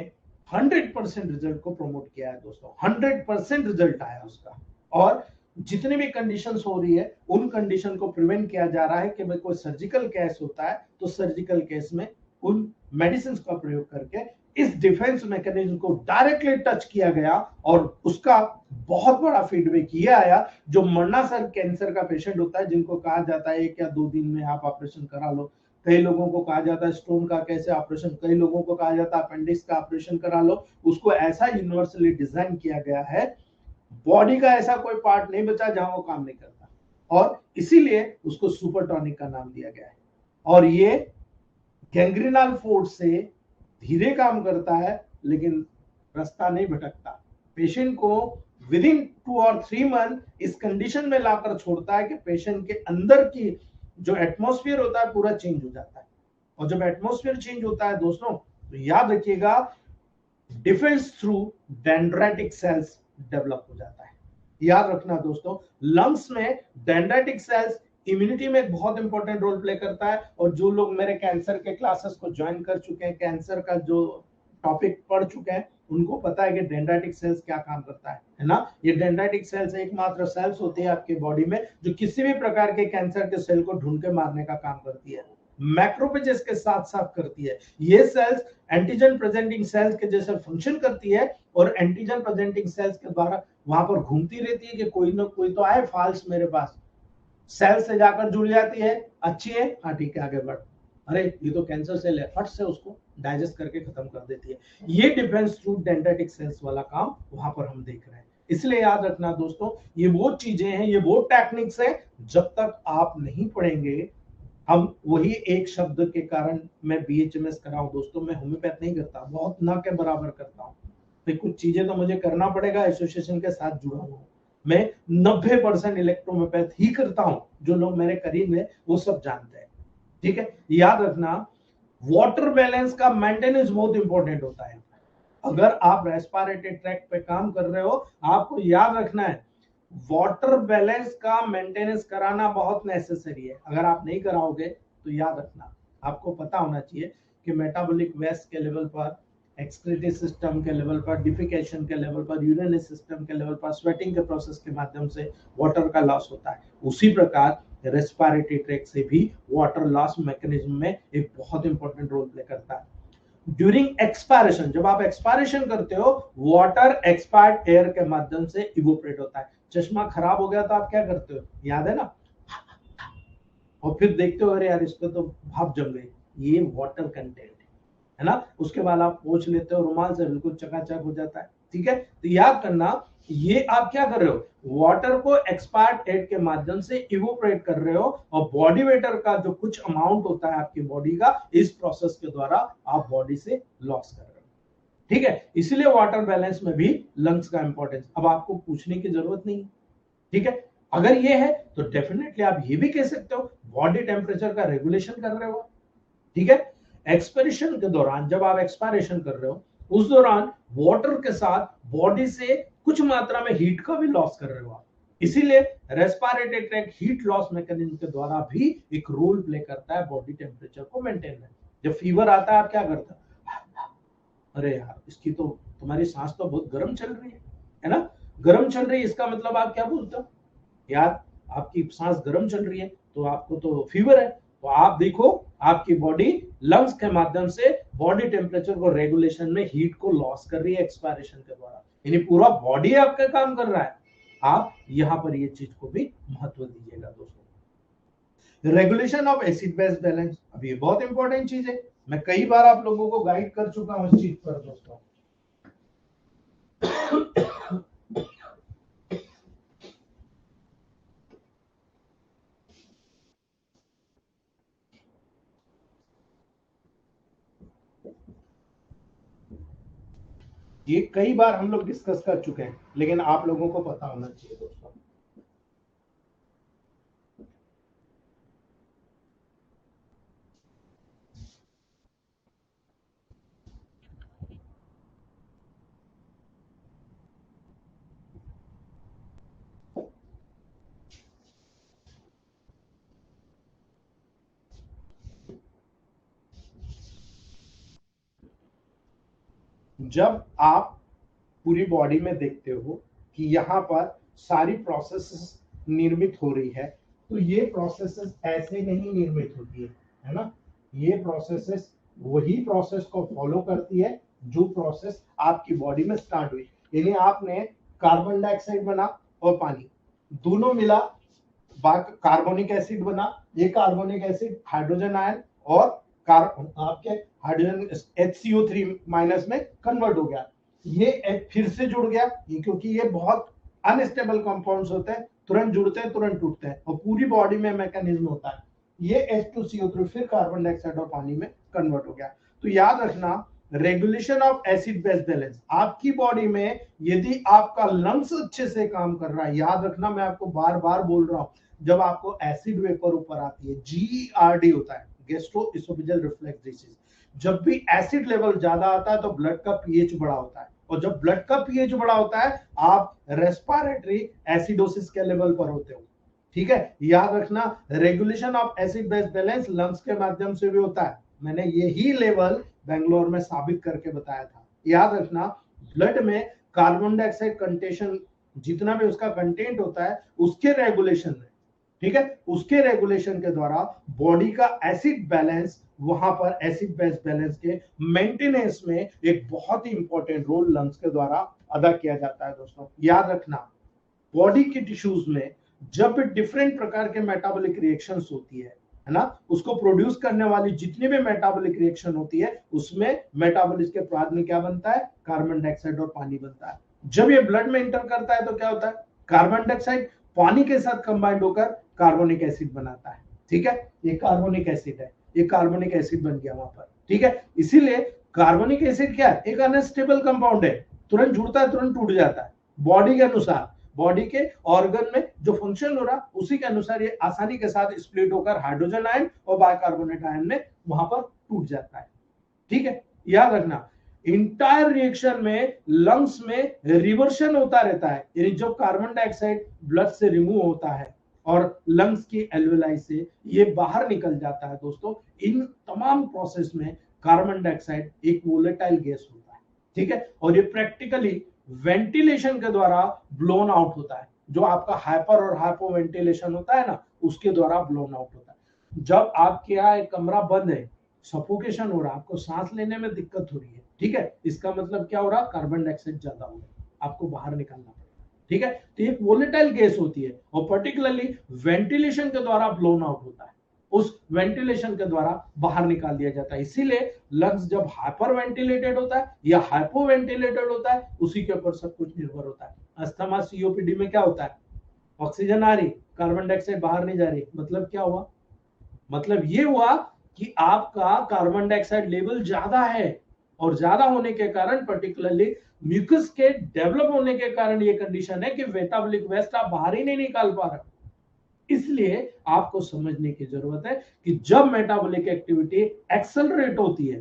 A: 100% रिजल्ट को प्रमोट किया है दोस्तों। 100% रिजल्ट आया उसका। और जितनी भी कंडीशंस हो रही है, उन कंडीशन को प्रिवेंट किया जा रहा है कि भाई कोई सर्जिकल केस होता है तो सर्जिकल केस में उन मेडिसिन का प्रयोग करके इस डिफेंस मैकेनिज्म को डायरेक्टली टच किया गया, और उसका बहुत बड़ा फीडबैक ये आया। जो मरणासर कैंसर का पेशेंट होता है, जिनको कहा जाता है 1 या 2 दिन में आप ऑपरेशन करा लो, कई लोगों को कहा जाता है स्टोन का कैसे ऑपरेशन, कई लोगों को कहा जाता है अपेंडिक्स का ऑपरेशन करा लो, उसको ऐसा यूनिवर्सली डिजाइन किया गया है, बॉडी का ऐसा कोई पार्ट नहीं बचा जहां वो काम नहीं करता, और इसीलिए उसको सुपर टॉनिक का नाम दिया गया है। और ये गैंग्रीनल फोर्ट से धीरे काम करता है, लेकिन रास्ता नहीं भटकता। पेशेंट को विद इन 2 और 3 मंथ इस कंडीशन में लाकर छोड़ता है कि पेशेंट के अंदर की जो एटमॉस्फेयर होता है पूरा चेंज हो जाता है। और जब एटमॉस्फेयर चेंज होता है दोस्तों, तो याद रखिएगा, defence through dendritic cells develop हो जाता है। याद रखना दोस्तों, लंग्स में डेंड्राइटिक सेल्स इम्यूनिटी में एक बहुत इंपॉर्टेंट रोल प्ले करता है। और जो लोग मेरे कैंसर के क्लासेस को ज्वाइन कर चुके हैं, कैंसर का जो टॉपिक पढ़ चुके हैं, उनको पता है कि डेंड्राइटिक सेल्स क्या काम करता है ना। ये डेंड्राइटिक सेल्स एकमात्र सेल्स होती है आपके बॉडी में जो किसी भी प्रकार के कैंसर के सेल को ढूंढ के मारने का काम करती है, मैक्रोफेजेस के साथ साथ करती है। ये सेल्स एंटीजन प्रेजेंटिंग सेल्स के जैसे फंक्शन करती है, और एंटीजन प्रेजेंटिंग सेल्स के द्वारा वहां पर घूमती रहती है कि कोई ना कोई तो आए फाल्स मेरे पास, सेल से जाकर जुड़ जाती है, अच्छी है, हाँ ठीक है आगे बढ़, अरे ये तो कैंसर सेल है, फट से उसको डाइजेस्ट करके खत्म कर देती है। ये डिफेंस थ्रू डेंड्राइटिक सेल्स वाला काम वहां पर हम देख रहे हैं। इसलिए याद रखना दोस्तों, ये वो चीजें हैं, ये वो टेक्निक्स है, जब तक आप नहीं पढ़ेंगे, हम वही एक शब्द के कारण मैं बीएचएमएस कर रहा हूं दोस्तों, मैं होम्योपैथ नहीं करता, बहुत ना के बराबर करता हूं। तो कुछ चीजें तो मुझे करना पड़ेगा, एसोसिएशन के साथ जुड़ा हुआ हूं। मैं 90% इलेक्ट्रोहोम्योपैथ ही करता हूं, जो लोग मेरे करीब है वो सब जानते हैं। ठीक है, याद रखना वाटर बैलेंस का मेंटेनेंस बहुत इंपॉर्टेंट होता है। अगर आप रेस्पिरेटरी ट्रैक्ट पे काम कर रहे हो, आपको याद रखना है वाटर बैलेंस का मेंटेनेंस कराना बहुत नेसेसरी है। अगर आप नहीं कराओगे तो याद रखना, आपको पता होना चाहिए कि मेटाबॉलिक वेस्ट के लेवल पर, एक्सक्रीटरी सिस्टम के लेवल पर, डिफिकेशन के लेवल पर, यूरिनरी सिस्टम के लेवल पर, स्वेटिंग के प्रोसेस के माध्यम से वाटर का लॉस होता है। उसी प्रकार रेस्पिरेटरी ट्रैक्ट से भी वाटर लॉस मैकेनिज्म में एक बहुत इंपॉर्टेंट रोल प्ले करता है। ड्यूरिंग एक्सपायरेशन, जब आप एक्सपायरेशन करते हो, वाटर एक्सपायर्ड एयर के माध्यम से इवोपरेट होता है। चश्मा खराब हो गया तो आप क्या करते हो, याद है ना, और फिर देखते हो अरे यार इस पे तो भाप जम गई, ये वाटर कंटेंट है ना। उसके बाद आप पोंछ लेते हो रुमाल से, बिल्कुल चकाचक हो जाता है। ठीक है, तो याद करना ये आप क्या कर रहे हो, वाटर को एक्सपायर्ड एयर के माध्यम से इवोपरेट कर रहे हो, और बॉडी वेटर का जो कुछ अमाउंट होता है आपकी बॉडी का, इस प्रोसेस के द्वारा आप बॉडी से लॉस कर रहे हो। ठीक है, इसलिए वाटर बैलेंस में भी लंग्स का इंपॉर्टेंस अब आपको पूछने की जरूरत नहीं। ठीक है, अगर ये है तो डेफिनेटली आप ये भी कह सकते हो बॉडी टेम्परेचर का रेगुलेशन कर रहे हो। ठीक है, एक्सपिरेशन के दौरान जब आप एक्सपायरेशन कर रहे हो, उस दौरान वाटर के साथ बॉडी से कुछ मात्रा में हीट का भी लॉस कर रहे हो आप। इसीलिए respiratory tract heat loss mechanism के द्वारा भी एक रोल प्ले करता है बॉडी टेम्परेचर को मेंटेन में। जब फीवर आता है आप क्या करते हो, अरे यार इसकी तो, तुम्हारी सांस तो बहुत गर्म चल रही है ना, गर्म चल रही है, इसका मतलब आप क्या बोलते हो, यार आपकी सांस गर्म चल रही है तो आपको तो फीवर है। तो आप देखो आपकी बॉडी लंग्स के माध्यम से बॉडी टेम्परेचर को रेगुलेशन में हीट को लॉस कर रही है एक्सपायरेशन के द्वारा, यानी पूरा बॉडी आपका काम कर रहा है। आप यहां पर ये चीज को भी महत्व दीजिएगा दोस्तों। Regulation of acid base balance, अब ये बहुत इंपॉर्टेंट चीज है, मैं कई बार आप लोगों को गाइड कर चुका हूं इस चीज पर दोस्तों। ये कई बार हम लोग डिस्कस कर चुके हैं, लेकिन आप लोगों को पता होना चाहिए दोस्तों। जब आप पूरी बॉडी में देखते हो कि यहाँ पर सारी प्रोसेसेस निर्मित हो रही है, तो ये प्रोसेसेस ऐसे नहीं निर्मित होती है ना, ये प्रोसेसेस वही प्रोसेस को फॉलो करती है जो प्रोसेस आपकी बॉडी में स्टार्ट हुई। यानी आपने कार्बन डाइऑक्साइड बना और पानी दोनों मिला, कार्बोनिक एसिड बना, ये कार्बोनिक एसिड हाइड्रोजन आयन और आपके हाइड्रोजन HCO3 माइनस में कन्वर्ट हो गया, ये फिर से जुड़ गया, क्योंकि ये बहुत अनस्टेबल कंपाउंड्स होते हैं, तुरंत जुड़ते हैं तुरंत टूटते हैं, और पूरी बॉडी में मैकेनिज्म होता है, ये H2CO3 फिर कार्बन डाइऑक्साइड और पानी में कन्वर्ट हो गया। तो याद रखना regulation of acid base balance आपकी बॉडी में, यदि आपका लंग्स अच्छे से काम कर रहा है, याद रखना मैं आपको बार बार बोल रहा हूं, जब आपको एसिड वेपर ऊपर आती है, GERD होता है, गैस्ट्रोइसोफेजियल रिफ्लक्स डिसीज, जब भी एसिड लेवल ज्यादा आता है तो ब्लड का पीएच बड़ा होता है, और जब ब्लड का पीएच बड़ा होता है आप रेस्पिरेटरी एसिडोसिस के लेवल पर होते हो। ठीक है, याद रखना regulation of acid base balance lungs के माध्यम से भी होता है, मैंने यही लेवल बेंगलोर में साबित करके बताया था। याद रखना ब्लड में कार्बन डाइऑक्साइड कंटेशन जितना भी उसका कंटेंट होता है उसके रेगुलेशन में, ठीक है, उसके रेगुलेशन के द्वारा बॉडी का एसिड बैलेंस, वहां पर एसिड बेस बैलेंस के मेंटेनेंस में एक बहुत ही इंपॉर्टेंट रोल लंग्स के द्वारा अदा किया जाता है दोस्तों। याद रखना बॉडी के टिश्यूज में जब डिफरेंट प्रकार के मेटाबॉलिक रिएक्शंस होती है ना, उसको प्रोड्यूस करने वाली जितनी भी मेटाबॉलिक रिएक्शन होती है उसमें मेटाबॉलिज्म के बाद में क्या बनता है, कार्बन डाइऑक्साइड और पानी बनता है। जब ये ब्लड में इंटर करता है तो क्या होता है, कार्बन डाइऑक्साइड पानी के साथ कंबाइंड होकर कार्बोनिक एसिड बनाता है। ठीक है, ये कार्बोनिक एसिड है, ये कार्बोनिक एसिड बन गया वहां पर। ठीक है, इसीलिए कार्बोनिक एसिड क्या है, एक अनस्टेबल कंपाउंड है, तुरंत जुड़ता है तुरंत टूट जाता है बॉडी के अनुसार, बॉडी के ऑर्गन में जो फंक्शन हो रहा उसी के अनुसार ये आसानी के साथ स्प्लिट होकर हाइड्रोजन आयन और बाइकार्बोनेट आयन में वहां पर टूट जाता है। ठीक है, याद रखना इंटायर रिएक्शन में लंग्स में रिवर्शन होता रहता है, यानी जब कार्बन डाइऑक्साइड ब्लड से रिमूव होता है और लंग्स की एल्वेलाई से ये बाहर निकल जाता है दोस्तों, इन तमाम प्रोसेस में कार्बन डाइऑक्साइड एक वोलेटाइल गैस होता है। ठीक है, और ये प्रैक्टिकली वेंटिलेशन के द्वारा ब्लोन आउट होता है, जो आपका हाइपर और हाइपो वेंटिलेशन होता है ना, उसके द्वारा ब्लोन आउट होता है। जब आपके यहाँ एक कमरा बंद है, सफोकेशन हो रहा है, आपको सांस लेने में दिक्कत हो रही है, ठीक है, इसका मतलब क्या हो रहा, कार्बन डाइऑक्साइड ज्यादा हो रहा है, आपको बाहर निकालना पड़ेगा। ठीक है, तो एक वोलेटाइल गैस होती है और पर्टिकुलरली वेंटिलेशन के द्वारा ब्लोन आउट होता है, उस वेंटिलेशन के द्वारा बाहर निकाल दिया जाता है। इसीलिए लंग्स जब हाइपर वेंटिलेटेड होता है या हाइपो वेंटिलेटेड होता है, उसी के ऊपर सब कुछ निर्भर होता है। अस्थमा सीओपीडी में क्या होता है, ऑक्सीजन आ रही, कार्बन डाइऑक्साइड बाहर नहीं जा रही, मतलब क्या हुआ, मतलब ये हुआ कि आपका कार्बन डाइऑक्साइड लेवल ज्यादा है और ज्यादा होने के कारण पर्टिकुलरली म्यूकस के डेवलप होने के कारण ये कंडीशन है कि मेटाबॉलिक वेस्ट आप बाहर ही नहीं निकाल पा रहे। इसलिए आपको समझने की जरूरत है कि जब मेटाबॉलिक एक्टिविटी एक्सेलरेट होती है,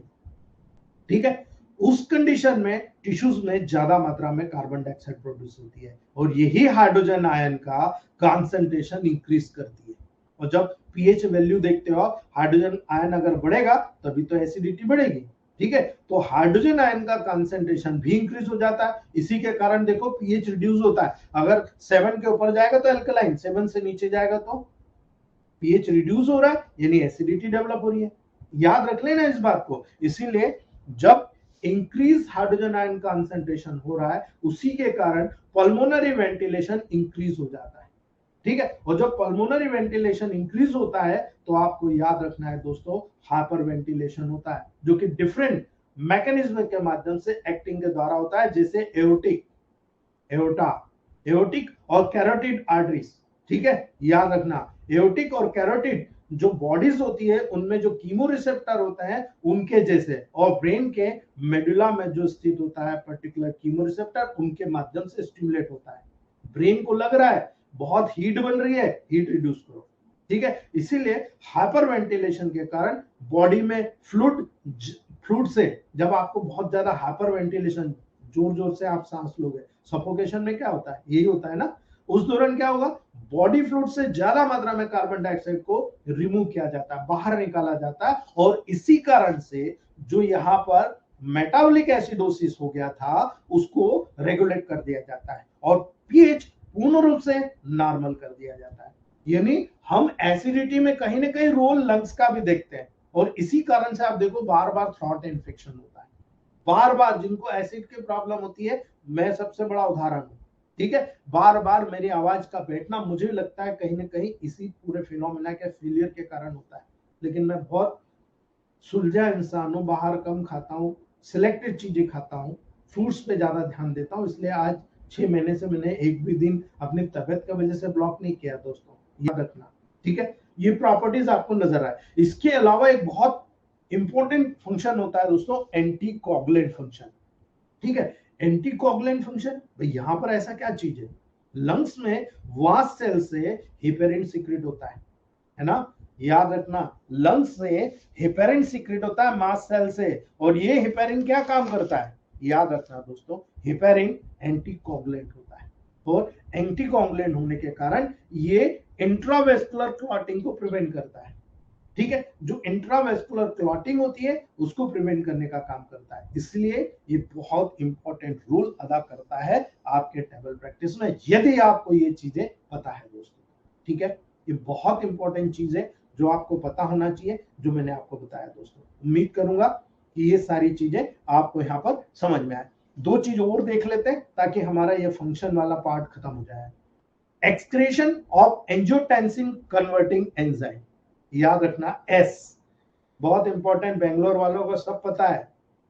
A: ठीक है, उस कंडीशन में टिश्यूज में ज्यादा मात्रा में कार्बन डाइऑक्साइड प्रोड्यूस होती है और यही हाइड्रोजन आयन का कंसंट्रेशन इंक्रीज करती है। और जब पीएच वैल्यू देखते हो, हाइड्रोजन आयन अगर बढ़ेगा तभी तो एसिडिटी बढ़ेगी। ठीक है, तो हाइड्रोजन आयन का कंसंट्रेशन भी इंक्रीज हो जाता है, इसी के कारण देखो पीएच रिड्यूस होता है। अगर 7 के ऊपर जाएगा तो अल्कलाइन, 7 से नीचे जाएगा तो पीएच रिड्यूस हो रहा है, यानी एसिडिटी डेवलप हो रही है। याद रख लेना इस बात को। इसीलिए जब इंक्रीज हाइड्रोजन आयन कंसंट्रेशन हो रहा है, उसी के कारण पल्मोनरी वेंटिलेशन इंक्रीज हो जाता है। ठीक है, और जब पल्मोनरी वेंटिलेशन इंक्रीज होता है तो आपको याद रखना है दोस्तों, हाइपर वेंटिलेशन होता है, जो कि डिफरेंट मैकेनिज्म के माध्यम से एक्टिंग के द्वारा होता है, जैसे एओर्टिक, एओर्टा, एओर्टिक और कैरोटिड आर्टरीज। ठीक है, याद रखना एओर्टिक और कैरोटिड जो बॉडीज होती है उनमें जो कीमो रिसेप्टर होते हैं उनके जैसे, और ब्रेन के मेडुला में जो स्थित होता है पर्टिकुलर कीमो रिसेप्टर, उनके माध्यम से स्टिमुलेट होता है। ब्रेन को लग रहा है बहुत हीट बन रही है, हीट रिड्यूस करो। ठीक है, इसीलिए हाइपर वेंटिलेशन के कारण बॉडी में फ्लूइड से, जब आपको बहुत ज्यादा हाइपर वेंटिलेशन, जोर जोर से आप सांस लोगे, सफोकेशन में क्या होता है, यही होता है ना, उस दौरान क्या होगा, बॉडी फ्लूइड से ज्यादा मात्रा में कार्बन डाइऑक्साइड को रिमूव किया जाता है, बाहर निकाला जाता है, और इसी कारण से जो यहाँ पर मेटाबॉलिक एसिडोसिस हो गया था उसको रेगुलेट कर दिया जाता है और पीएच पूर्ण रूप से नॉर्मल कर दिया जाता है। यानी हम एसिडिटी में कहीं ना कहीं रोल लंग्स का भी देखते हैं, और इसी कारण से आप देखो बार बार थ्रोट इन्फेक्शन होता है, बार बार जिनको एसिड की प्रॉब्लम होती है, मैं सबसे बड़ा उदाहरण हूं। ठीक है, बार बार मेरी आवाज का बैठना मुझे लगता है कहीं ना कहीं इसी पूरे फिनोमेना के फेलियर के कारण होता है, लेकिन मैं बहुत सुलझा इंसान हूँ, बाहर कम खाता हूँ, सिलेक्टेड चीजें खाता हूँ, फ्रूट्स पे ज्यादा ध्यान देता हूँ, इसलिए आज 6 महीने से मैंने एक भी दिन अपनी तबियत की वजह से ब्लॉक नहीं किया दोस्तों, याद रखना। ठीक है, ये प्रॉपर्टीज आपको नजर आए। इसके अलावा एक बहुत इंपॉर्टेंट फंक्शन होता है दोस्तों, एंटी कोगुलेंट फंक्शन। ठीक है, एंटी कोगुलेंट फंक्शन, भाई यहां पर ऐसा क्या चीज है, लंग्स में वास्ट सेल से हिपेरिन सीक्रेट होता है ना, याद रखना, लंग्स से हेपेरिन सीक्रेट होता है मास्ट सेल से, और ये हेपेरिन क्या काम करता है, याद रखना दोस्तों, हेपेरिन एंटीकोगुलेंट होता है, और एंटीकोगुलेंट होने के कारण ये इंट्रावेस्कुलर क्लॉटिंग को प्रिवेंट करता है। ठीक है, जो इंट्रावेस्कुलर क्लॉटिंग होती है उसको प्रिवेंट करने का काम करता है, इसलिए ये बहुत इंपॉर्टेंट रोल अदा करता है आपके टेबल प्रैक्टिस में, यदि आपको ये चीजें पता है दोस्तों। ठीक है, ये बहुत इंपॉर्टेंट चीज है जो आपको पता होना चाहिए, जो मैंने आपको बताया दोस्तों। उम्मीद करूंगा कि ये सारी चीजें आपको यहाँ पर समझ में आए। 2 चीज और देख लेते हैं ताकि हमारा ये फंक्शन वाला पार्ट खत्म हो जाए। Excretion of angiotensin converting enzyme, याद रखना एस, बहुत इंपॉर्टेंट, बेंगलोर वालों को सब पता है।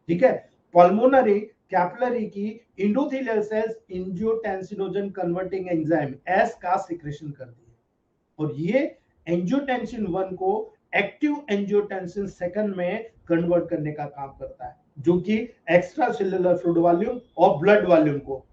A: ठीक है, पल्मोनरी कैपिलरी की endothelial cells angiotensinogen converting enzyme ACE का सिक्रेशन करती है, और ये एंजियोटेंसिन 1 को एक्टिव एंजियोटेंसिन 2 में कन्वर्ट करने का काम करता है, जो कि एक्स्ट्रा सेलुलर फ्लूइड वॉल्यूम और ब्लड वॉल्यूम को,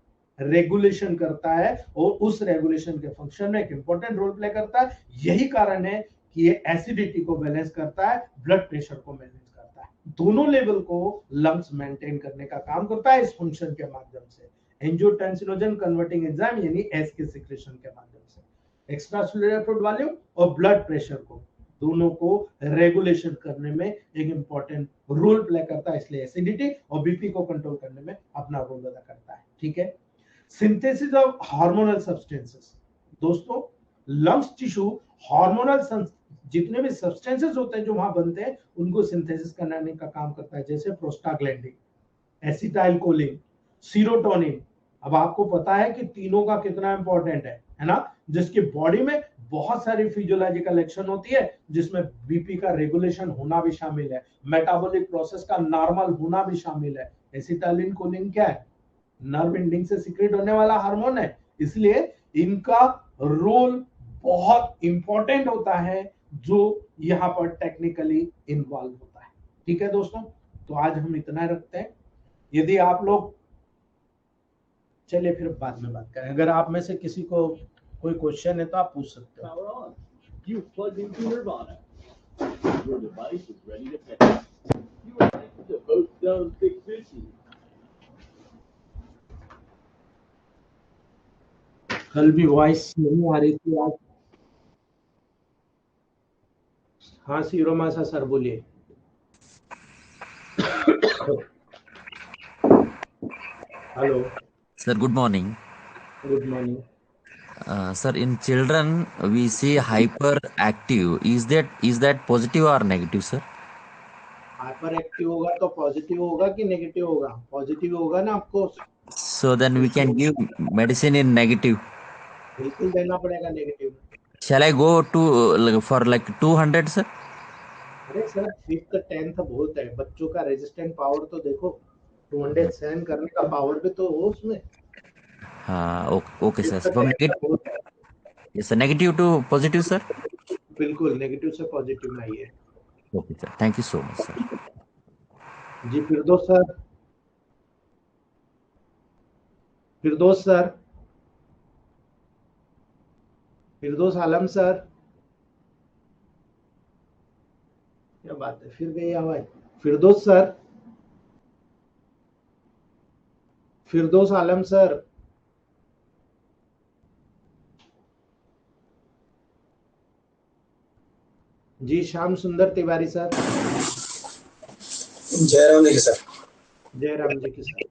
A: रेगुलेशन करता है और उस रेगुलेशन के फंक्शन में एक इंपॉर्टेंट रोल प्ले करता है। यही कारण है कि ये एसिडिटी को बैलेंस करता है, ब्लड प्रेशर को मैनेज करता है, दोनों लेवल को लंग्स मेंटेन करने का काम करता है इस फंक्शन के माध्यम से। एंजियोटेंसिनोजन कन्वर्टिंग एंजाइम यानी एस के सिक्रेशन के माध्यम से एक्स्ट्रा सेलुलर फ्लूइड वॉल्यूम और ब्लड प्रेशर को दोनों को रेगुलेशन करने में एक इंपॉर्टेंट रोल प्ले करता है, इसलिए एसिडिटी और बीपी को कंट्रोल करने में अपना रोल अदा करता है। ठीक है, सिंथेसिस ऑफ हार्मोनल सब्सटेंसेस। दोस्तों लंग्स टिश्यू हार्मोनल जितने भी सब्सटेंसेस होते हैं जो वहां बनते हैं उनको सिंथेसिस करने का काम करता है, जैसे प्रोस्टाग्लैंडिन, एसिटाइलकोलिन, सीरोटोनिन। अब आपको पता है कि तीनों का कितना इंपॉर्टेंट है ना, जिसकी बॉडी में बहुत सारी फिजियोलॉजिकल एक्शन होती है जिसमें बीपी का रेगुलेशन होना भी शामिल है, मेटाबॉलिक प्रोसेस का नॉर्मल होना भी शामिल है। एसिटाइलकोलिन क्या है, नर्व एंडिंग से सिक्रेट होने वाला हार्मोन है, इसलिए इनका रोल बहुत इंपॉर्टेंट होता है जो यहाँ पर टेक्निकली इन्वॉल्व होता है। ठीक है दोस्तों, तो आज हम इतना रखते हैं। यदि आप लोग, चलिए फिर बाद में बात करें, अगर आप में से किसी को कोई क्वेश्चन है तो आप पूछ सकते हो।
B: You've plugged into Nirvana. Your device is ready to pair. You are ready to host Zone 650.
A: कल भी वॉइस नहीं आ रही थी आज। हाँ सीरोमासा सर बोलिए। Hello
C: Sir, good morning.
A: Good morning.
C: Sir, in children we see hyperactive. Is that positive or negative, sir?
A: Hyper active होगा तो पॉजिटिव होगा कि नेगेटिव होगा? पॉजिटिव होगा ना आपको,
C: So then we can give medicine in negative.
A: बिल्कुल देना पड़ेगा negative.
C: Shall I go to for like 200, sir?
A: अरे सर 5th 10th बहुत है, बच्चों का रेजिस्टेंट पावर तो देखो, 200 सहन करने का पावर भी तो हो उसमें।
C: Okay, sir.
A: 5th
C: From
A: 10th
C: negative,
A: बहुत है।
C: yes, sir. Negative to positive, sir.
A: बिल्कुल नेगेटिव से पॉजिटिव में आइए।
C: Okay, sir. Thank you so much, sir.
A: जी Firdaus sir, Firdaus sir, Firdaus Alam sir, क्या बात है, फिर गई आवाज। फिरदौस सर, फिरदौस आलम सर, जी श्याम सुंदर तिवारी सर,
D: जयराम जी सर।
A: जयराम जी की सर।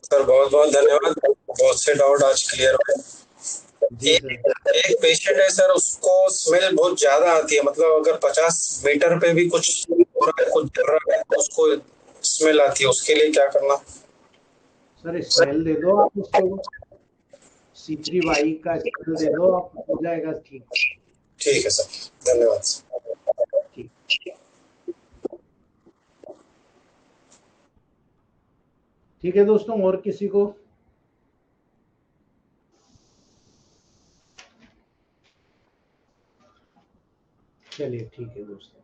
D: सर बहुत बहुत धन्यवाद, बहुत से डाउट आज क्लियर हो गए।
A: जी सर।
D: एक पेशेंट है सर, उसको स्मेल बहुत ज्यादा आती है, मतलब अगर 50 मीटर पे भी कुछ हो रहा है, कुछ जल रहा है, उसको स्मेल आती है, उसके लिए क्या करना?
A: सर स्मेल दे दो आप उसको, C3Y का स्मेल दे दो आप, हो जाएगा ठीक।
D: ठीक है सर, धन्यवाद सर।
A: ठीक है दोस्तों, और किसी को? चलिए ठीक है दोस्तों।